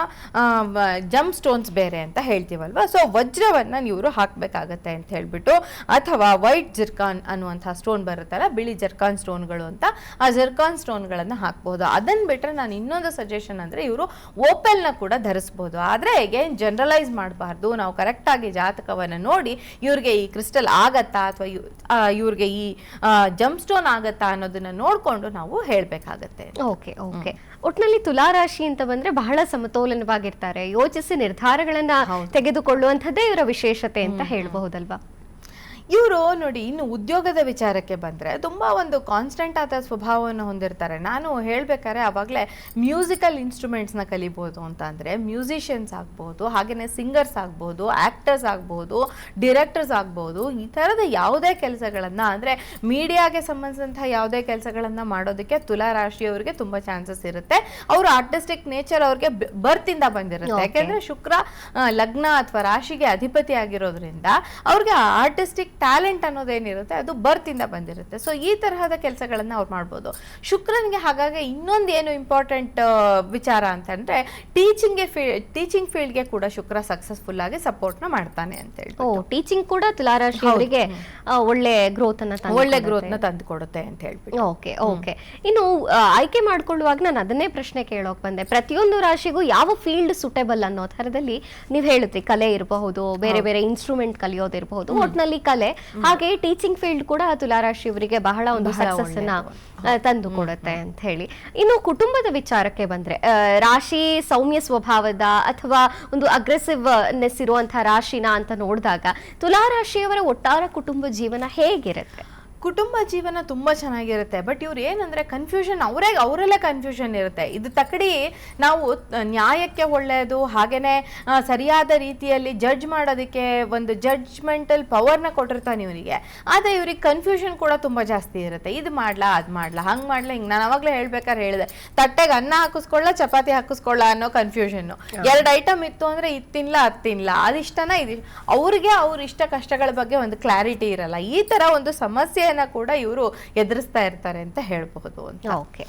ಜಮ್ ಸ್ಟೋನ್ಸ್ ಬೇರೆ ಅಂತ ಹೇಳ್ತೀವಲ್ವಾ. ಸೊ ವಜ್ರವನ್ನ ಇವರು ಹಾಕ್ಬೇಕಾಗತ್ತೆ ಅಂತ ಹೇಳ್ಬಿಟ್ಟು, ಅಥವಾ ವೈಟ್ ಜರ್ಕಾನ್ ಅನ್ನುವಂತಹ ಸ್ಟೋನ್ ಬರುತ್ತಲ್ಲ, ಬಿಳಿ ಜರ್ಕಾನ್ ಸ್ಟೋನ್ಗಳು ಅಂತ, ಆ ಜರ್ಕಾನ್ ಸ್ಟೋನ್ಗಳನ್ನ ಹಾಕ್ಬಹುದು. ಅದನ್ನ ಬಿಟ್ರೆ ನಾನು ಇನ್ನೊಂದು ಸಜೆಷನ್ ಅಂದ್ರೆ ಇವರು ಓಪೆಲ್ ನ ಕೂಡ ಧರಿಸಬಹುದು. ಆದ್ರೆ ಅಗೇನ್ ಜನರಲೈಸ್ ಮಾಡಬಾರ್ದು. ನಾವು ಕರೆಕ್ಟ್ ಆಗಿ ಜಾತಕವನ್ನ ನೋಡಿ ಇವ್ರಿಗೆ ಈ ಕ್ರಿಸ್ಟಲ್ ಆಗತ್ತಾ ಅಥವಾ ಇವ್ರಿಗೆ ಈ ಜಮ್ ಸ್ಟೋನ್ ಆಗತ್ತಾ ಅನ್ನೋದನ್ನ ನೋಡ್ಕೊಂಡು ನಾವು ಹೇಳ್ಬೇಕಾಗತ್ತೆ. ಓಕೆ ಓಕೆ, ಒಟ್ನಲ್ಲಿ ತುಲಾರಾಶಿ ಅಂತ ಬಂದ್ರೆ ಬಹಳ ಸಮತೋಲನವಾಗಿರ್ತಾರೆ, ಯೋಚಿಸಿ ನಿರ್ಧಾರಗಳನ್ನ ತೆಗೆದುಕೊಳ್ಳುವಂಥದ್ದೇ ಇವರ ವಿಶೇಷತೆ ಅಂತ ಹೇಳಬಹುದಲ್ವಾ? ಇವರು ನೋಡಿ, ಇನ್ನು ಉದ್ಯೋಗದ ವಿಚಾರಕ್ಕೆ ಬಂದರೆ ತುಂಬಾ ಒಂದು ಕಾನ್ಸ್ಟೆಂಟ್ ಆದ ಸ್ವಭಾವವನ್ನು ಹೊಂದಿರ್ತಾರೆ. ನಾನು ಹೇಳ್ಬೇಕಾದ್ರೆ ಆವಾಗಲೇ ಮ್ಯೂಸಿಕಲ್ ಇನ್ಸ್ಟ್ರೂಮೆಂಟ್ಸ್ನ ಕಲಿಬೋದು ಅಂತ ಅಂದರೆ ಮ್ಯೂಸಿಷಿಯನ್ಸ್ ಆಗ್ಬೋದು, ಹಾಗೆಯೇ ಸಿಂಗರ್ಸ್ ಆಗ್ಬೋದು, ಆ್ಯಕ್ಟರ್ಸ್ ಆಗ್ಬೋದು, ಡಿರೆಕ್ಟರ್ಸ್ ಆಗ್ಬೋದು. ಈ ಥರದ ಯಾವುದೇ ಕೆಲಸಗಳನ್ನು ಅಂದರೆ ಮೀಡಿಯಾಗೆ ಸಂಬಂಧಿಸಿದಂಥ ಯಾವುದೇ ಕೆಲಸಗಳನ್ನು ಮಾಡೋದಕ್ಕೆ ತುಲಾ ರಾಶಿಯವರಿಗೆ ತುಂಬ ಚಾನ್ಸಸ್ ಇರುತ್ತೆ. ಅವರು ಆರ್ಟಿಸ್ಟಿಕ್ ನೇಚರ್ ಅವ್ರಿಗೆ ಬರ್ತಿಂದ ಬಂದಿರುತ್ತೆ. ಯಾಕೆಂದರೆ ಶುಕ್ರ ಲಗ್ನ ಅಥವಾ ರಾಶಿಗೆ ಅಧಿಪತಿ ಆಗಿರೋದ್ರಿಂದ ಅವ್ರಿಗೆ ಆರ್ಟಿಸ್ಟಿಕ್ ಟ್ಯಾಲೆಂಟ್ ಅನ್ನೋದೇನಿರುತ್ತೆ ಅದು ಬರ್ತಿಂದ ಬಂದಿರುತ್ತೆ. ಸೊ ಈ ತರಹದ ಕೆಲಸಗಳನ್ನ ಅವ್ರು ಮಾಡ್ಬೋದು. ಶುಕ್ರನಿಗೆ ಹಾಗಾಗಿ ಇನ್ನೊಂದು ಏನು ಇಂಪಾರ್ಟೆಂಟ್ ವಿಚಾರ ಅಂತಂದ್ರೆ ಟೀಚಿಂಗ್ ಫೀಲ್ಡ್ಗೆ ಕೂಡ ಶುಕ್ರ ಸಕ್ಸಸ್ಫುಲ್ ಆಗಿ ಸಪೋರ್ಟ್ ನ ಮಾಡ್ತಾನೆ ಅಂತ ಹೇಳಿ. ಟೀಚಿಂಗ್ ಕೂಡ ತುಲಾರಾಶಿಯವರಿಗೆ ಒಳ್ಳೆ ಗ್ರೋತ್ ನ ತಂದು ಕೊಡುತ್ತೆ ಅಂತ ಹೇಳ್ಬಿಟ್ಟು. ಓಕೆ ಓಕೆ, ಇನ್ನು ಆಯ್ಕೆ ಮಾಡ್ಕೊಳ್ಳುವಾಗ ನಾನು ಅದನ್ನೇ ಪ್ರಶ್ನೆ ಕೇಳೋಕ್ ಬಂದೆ, ಪ್ರತಿಯೊಂದು ರಾಶಿಗೂ ಯಾವ ಫೀಲ್ಡ್ ಸೂಟೇಬಲ್ ಅನ್ನೋ ಥರದಲ್ಲಿ ನೀವು ಹೇಳಿದ್ರಿ, ಕಲೆ ಇರಬಹುದು, ಬೇರೆ ಬೇರೆ ಇನ್ಸ್ಟ್ರೂಮೆಂಟ್ ಕಲಿಯೋದಿರಬಹುದು, ಒಟ್ನಲ್ಲಿ ಕಲೆ. ಹಾಗೆ ಟೀಚಿಂಗ್ ಫೀಲ್ಡ್ ಕೂಡ ತುಲಾರಾಶಿಯವರಿಗೆ ಬಹಳ ಒಂದು ಸಕ್ಸಸ್ ಅನ್ನ ತಂದು ಕೊಡುತ್ತೆ ಅಂತ ಹೇಳಿ. ಇನ್ನು ಕುಟುಂಬದ ವಿಚಾರಕ್ಕೆ ಬಂದ್ರೆ ರಾಶಿ ಸೌಮ್ಯ ಸ್ವಭಾವದ ಅಥವಾ ಒಂದು ಅಗ್ರೆಸಿವ್ನೆಸ್ ಇರುವಂತಹ ರಾಶಿನ ಅಂತ ನೋಡಿದಾಗ ತುಲಾರಾಶಿಯವರ ಒಟ್ಟಾರೆ ಕುಟುಂಬ ಜೀವನ ಹೇಗಿರುತ್ತೆ? ಕುಟುಂಬ ಜೀವನ ತುಂಬ ಚೆನ್ನಾಗಿರುತ್ತೆ. ಬಟ್ ಇವ್ರು ಏನಂದರೆ ಕನ್ಫ್ಯೂಷನ್ ಅವರಲ್ಲೇ ಕನ್ಫ್ಯೂಷನ್ ಇರುತ್ತೆ. ಇದು ತಕ್ಕಡಿ ನಾವು ನ್ಯಾಯಕ್ಕೆ ಒಳ್ಳೆಯದು, ಹಾಗೆಯೇ ಸರಿಯಾದ ರೀತಿಯಲ್ಲಿ ಜಡ್ಜ್ ಮಾಡೋದಕ್ಕೆ ಒಂದು ಜಡ್ಜ್ಮೆಂಟಲ್ ಪವರ್ನ ಕೊಟ್ಟಿರ್ತಾನೆ ಇವರಿಗೆ. ಆದರೆ ಇವ್ರಿಗೆ ಕನ್ಫ್ಯೂಷನ್ ಕೂಡ ತುಂಬ ಜಾಸ್ತಿ ಇರುತ್ತೆ. ಇದು ಮಾಡ್ಲಾ ಅದು ಮಾಡ್ಲಾ, ಹಂಗೆ ಮಾಡ್ಲಾ ಹಿಂಗೆ. ನಾನು ಅವಾಗಲೇ ಹೇಳ್ಬೇಕಾದ್ರೆ ಹೇಳಿದೆ, ತಟ್ಟೆಗೆ ಅನ್ನ ಹಾಕಿಸ್ಕೊಳ್ಳ ಚಪಾತಿ ಹಾಕಿಸ್ಕೊಳ್ಳ ಅನ್ನೋ ಕನ್ಫ್ಯೂಷನ್ನು. 2 ಐಟಮ್ ಇತ್ತು ಅಂದರೆ ಇದು ತಿನ್ಲ ಅದು ತಿನ್ಲ, ಅದಿಷ್ಟನ ಇದು. ಅವ್ರಿಗೆ ಅವ್ರ ಇಷ್ಟ ಕಷ್ಟಗಳ ಬಗ್ಗೆ ಒಂದು ಕ್ಲಾರಿಟಿ ಇರಲ್ಲ. ಈ ಥರ ಒಂದು ಸಮಸ್ಯೆಯನ್ನು ಕೂಡ ಇವರು ಎದುರಿಸ್ತಾ ಇರ್ತಾರೆ ಅಂತ ಹೇಳ್ಬಹುದು ಅಂತ. ಓಕೆ.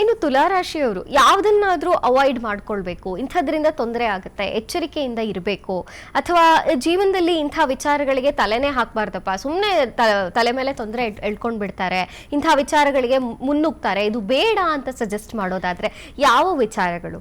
ಇನ್ನು ತುಲಾರಾಶಿಯವರು ಯಾವುದನ್ನಾದ್ರೂ ಅವಾಯ್ಡ್ ಮಾಡ್ಕೊಳ್ಬೇಕು, ಇಂಥದ್ರಿಂದ ತೊಂದರೆ ಆಗುತ್ತೆ, ಎಚ್ಚರಿಕೆಯಿಂದ ಇರಬೇಕು, ಅಥವಾ ಜೀವನದಲ್ಲಿ ಇಂಥ ವಿಚಾರಗಳಿಗೆ ತಲೆನೇ ಹಾಕಬಾರ್ದಪ್ಪ, ಸುಮ್ಮನೆ ತಲೆ ಮೇಲೆ ತೊಂದರೆ ಎಳ್ಕೊಂಡು ಬಿಡ್ತಾರೆ, ಇಂಥ ವಿಚಾರಗಳಿಗೆ ಮುನ್ನುಗ್ತಾರೆ, ಇದು ಬೇಡ ಅಂತ ಸಜೆಸ್ಟ್ ಮಾಡೋದಾದ್ರೆ ಯಾವ ವಿಚಾರಗಳು?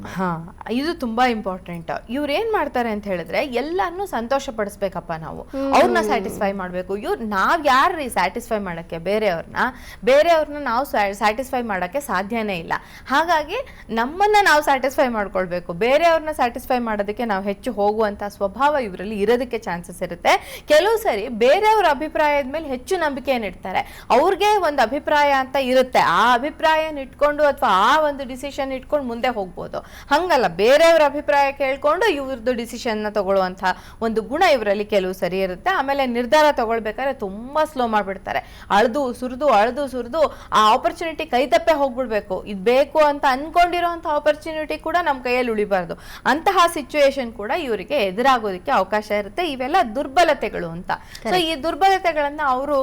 ಇದು ತುಂಬಾ ಇಂಪಾರ್ಟೆಂಟ್. ಇವ್ರು ಏನ್ ಮಾಡ್ತಾರೆ ಅಂತ ಹೇಳಿದ್ರೆ, ಎಲ್ಲಾನು ಸಂತೋಷ ಪಡಿಸ್ಬೇಕಪ್ಪ, ನಾವು ಅವ್ರನ್ನ ಸ್ಯಾಟಿಸ್ಫೈ ಮಾಡ್ಬೇಕು. ನಾವ್ ಯಾರ್ರೀ ಸ್ಯಾಟಿಸ್ಫೈ ಮಾಡಕ್ಕೆ ಬೇರೆಯವ್ರನ್ನ ನಾವು ಸ್ಯಾಟಿಸ್ಫೈ ಮಾಡಕ್ಕೆ ಸಾಧ್ಯನೇ ಇಲ್ಲ. ಹಾಗಾಗಿ ನಮ್ಮನ್ನ ನಾವು ಸ್ಯಾಟಿಸ್ಫೈ ಮಾಡ್ಕೊಳ್ಬೇಕು. ಬೇರೆಯವ್ರನ್ನ ಸ್ಯಾಟಿಸ್ಫೈ ಮಾಡೋದಕ್ಕೆ ನಾವು ಹೆಚ್ಚು ಹೋಗುವಂತ ಸ್ವಭಾವ ಇವರಲ್ಲಿ ಇರೋದಕ್ಕೆ ಚಾನ್ಸಸ್ ಇರುತ್ತೆ. ಕೆಲವು ಸರಿ ಬೇರೆಯವ್ರ ಅಭಿಪ್ರಾಯದ ಮೇಲೆ ಹೆಚ್ಚು ನಂಬಿಕೆಯನ್ನು ಇಡ್ತಾರೆ. ಅವ್ರಿಗೆ ಒಂದು ಅಭಿಪ್ರಾಯ ಅಂತ ಇರುತ್ತೆ, ಆ ಅಭಿಪ್ರಾಯನ ಇಟ್ಕೊಂಡು ಅಥವಾ ಆ ಒಂದು ಡಿಸಿಷನ್ ಇಟ್ಕೊಂಡು ಮುಂದೆ ಹೋಗ್ಬೋದು. ಹಂಗಲ್ಲ, ಬೇರೆಯವ್ರ ಅಭಿಪ್ರಾಯ ಕೇಳ್ಕೊಂಡು ಇವ್ರದ್ದು ಡಿಸಿಷನ್ನ ತಗೊಳ್ಳುವಂಥ ಒಂದು ಗುಣ ಇವರಲ್ಲಿ ಕೆಲವು ಸರಿ ಇರುತ್ತೆ. ಆಮೇಲೆ ನಿರ್ಧಾರ ತಗೊಳ್ಬೇಕಾದ್ರೆ ತುಂಬಾ ಸ್ಲೋ ಮಾಡಿಬಿಡ್ತಾರೆ. ಅಳ್ದು ಸುರಿದು ಆ ಆಪರ್ಚುನಿಟಿ ಕೈ ತಪ್ಪೆ ಹೋಗ್ಬಿಡ್ಬೇಕು. ಇದು ಬೇಕು ಅಂತ ಅನ್ಕೊಂಡಿರೋಂಥ ಆಪರ್ಚುನಿಟಿ ಕೂಡ ನಮ್ಮ ಕೈಯಲ್ಲಿ ಉಳಿಬಾರ್ದು. ಅಂತಹ ಸಿಚುವೇಶನ್ ಕೂಡ ಇವರಿಗೆ ಎದುರಾಗೋದಕ್ಕೆ ಅವಕಾಶ ಇರುತ್ತೆ. ಇವೆಲ್ಲ ದುರ್ಬಲತೆಗಳು ಅಂತ. ಸೊ ಈ ದುರ್ಬಲತೆಗಳನ್ನ ಅವರು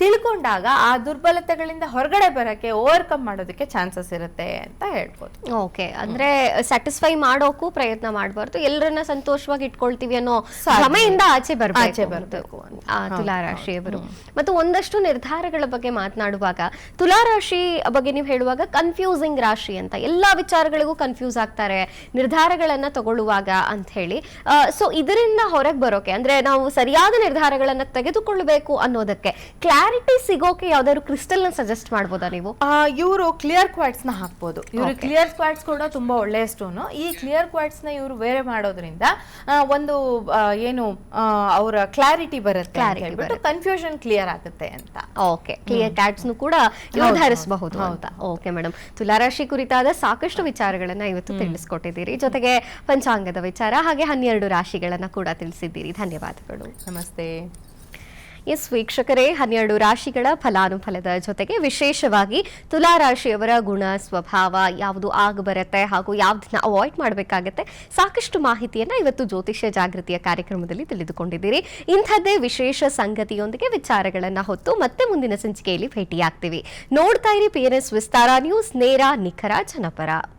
ತಿಳ್ಕೊಂಡಾಗ ಆ ದುರ್ಬಲತೆಗಳಿಂದ ಹೊರಗಡೆ ಬರಕ್ಕೆ, ಓವರ್ಕಮ್ ಮಾಡೋದಕ್ಕೆ ಚಾನ್ಸಸ್ ಇರುತ್ತೆ ಅಂತ ಹೇಳ್ಬೋದು. ಓಕೆ, ಅಂದ್ರೆ ಸ್ಯಾಟಿಸ್ಫೈ ಮಾಡೋಕ್ಕೂ ಪ್ರಯತ್ನ ಮಾಡಬಾರ್ದು, ಎಲ್ಲರನ್ನ ಸಂತೋಷವಾಗಿ ಇಟ್ಕೊಳ್ತೀವಿ ಅನ್ನೋ ಭ್ರಮೆಯಿಂದ ಆಚೆ ಬರಬೇಕು ತುಲಾರಾಶಿಯವರು. ಮತ್ತು ಒಂದಷ್ಟು ನಿರ್ಧಾರಗಳ ಬಗ್ಗೆ ಮಾತನಾಡುವಾಗ, ತುಲಾರಾಶಿ ಬಗ್ಗೆ ನೀವು ಹೇಳುವಾಗ ಕನ್ಫ್ಯೂಸಿಂಗ್ ರಾಶಿ ಅಂತ, ಎಲ್ಲಾ ವಿಚಾರಗಳಿಗೂ ಕನ್ಫ್ಯೂಸ್ ಆಗ್ತಾರೆ ನಿರ್ಧಾರಗಳನ್ನ ತಗೊಳ್ಳುವಾಗ ಅಂತ ಹೇಳಿ. ಸೊ ಇದರಿಂದ ಹೊರಗೆ ಬರೋಕೆ, ಅಂದ್ರೆ ನಾವು ಸರಿಯಾದ ನಿರ್ಧಾರಗಳನ್ನ ತೆಗೆದುಕೊಳ್ಳಬೇಕು ಅನ್ನೋದಕ್ಕೆ ಕ್ಲಾರಿಟಿ ಸಿಗೋಕೆ ಯಾವ್ದಾದ್ರು ಕ್ರಿಸ್ಟಲ್ ನ ಸಜೆಸ್ಟ್ ಮಾಡ್ಬೋದಾ ನೀವು? ಇವರು ಕ್ಲಿಯರ್ ಕ್ವಾರ್ಟ್ಸ್ ನ ಹಾಕ್ಬೋದು. ಇವರು ಕ್ಲಿಯರ್ ಕ್ವಾರ್ಟ್ಸ್ ಕೂಡ ತುಂಬಾ ಒಳ್ಳೆಯ ಸ್ಟೋನು. ಈ ಕ್ಲಿಯರ್ ಕ್ವಾರ್ಟ್ಸ್ ನ ಇವರು ಬೇರೆ ಮಾಡೋದ್ರಿಂದ ಒಂದು ಏನು ಅವರ ಕ್ಲಾರಿಟಿ ಬರುತ್ತೆ, ಕನ್ಫ್ಯೂಷನ್ ಕ್ಲಿಯರ್ ಆಗುತ್ತೆ ಅಂತ. ಓಕೆ, ಕ್ಲಿಯರ್ ಕ್ವಾರ್ಟ್ಸ್ ಕೂಡ ಇವರು ಧರಿಸಬಹುದು ಅಂತ. ಓಕೆ ಮೇಡಮ್, ತುಲಾರಾಶಿ ಕುರಿತಾದ ಸಾಕಷ್ಟು ವಿಚಾರಗಳನ್ನ ಇವತ್ತು ತಿಳಿಸ್ಕೊಟ್ಟಿದ್ದೀರಿ. ಜೊತೆಗೆ ಪಂಚಾಂಗದ ವಿಚಾರ ಹಾಗೆ 12 ರಾಶಿಗಳನ್ನ ಕೂಡ ತಿಳಿಸಿದ್ದೀರಿ. ಧನ್ಯವಾದಗಳು. ನಮಸ್ತೆ. ಎಸ್ ವೀಕ್ಷಕರೇ, 12 ರಾಶಿಗಳ ಫಲಾನುಫಲದ ಜೊತೆಗೆ ವಿಶೇಷವಾಗಿ ತುಲಾರಾಶಿಯವರ ಗುಣ ಸ್ವಭಾವ ಯಾವುದು ಆಗಬರುತ್ತೆ ಹಾಗೂ ಯಾವುದನ್ನ ಅವಾಯ್ಡ್ ಮಾಡಬೇಕಾಗತ್ತೆ, ಸಾಕಷ್ಟು ಮಾಹಿತಿಯನ್ನ ಇವತ್ತು ಜ್ಯೋತಿಷ್ಯ ಜಾಗೃತಿಯ ಕಾರ್ಯಕ್ರಮದಲ್ಲಿ ತಿಳಿದುಕೊಂಡಿದ್ದೀರಿ. ಇಂಥದ್ದೇ ವಿಶೇಷ ಸಂಗತಿಯೊಂದಿಗೆ ವಿಚಾರಗಳನ್ನ ಹೊತ್ತು ಮತ್ತೆ ಮುಂದಿನ ಸಂಚಿಕೆಯಲ್ಲಿ ಭೇಟಿಯಾಗ್ತೀವಿ. ನೋಡ್ತಾ ಇರಿ PNS ವಿಸ್ತಾರ ನ್ಯೂಸ್, ನೇರ ನಿಖರ ಜನಪರ.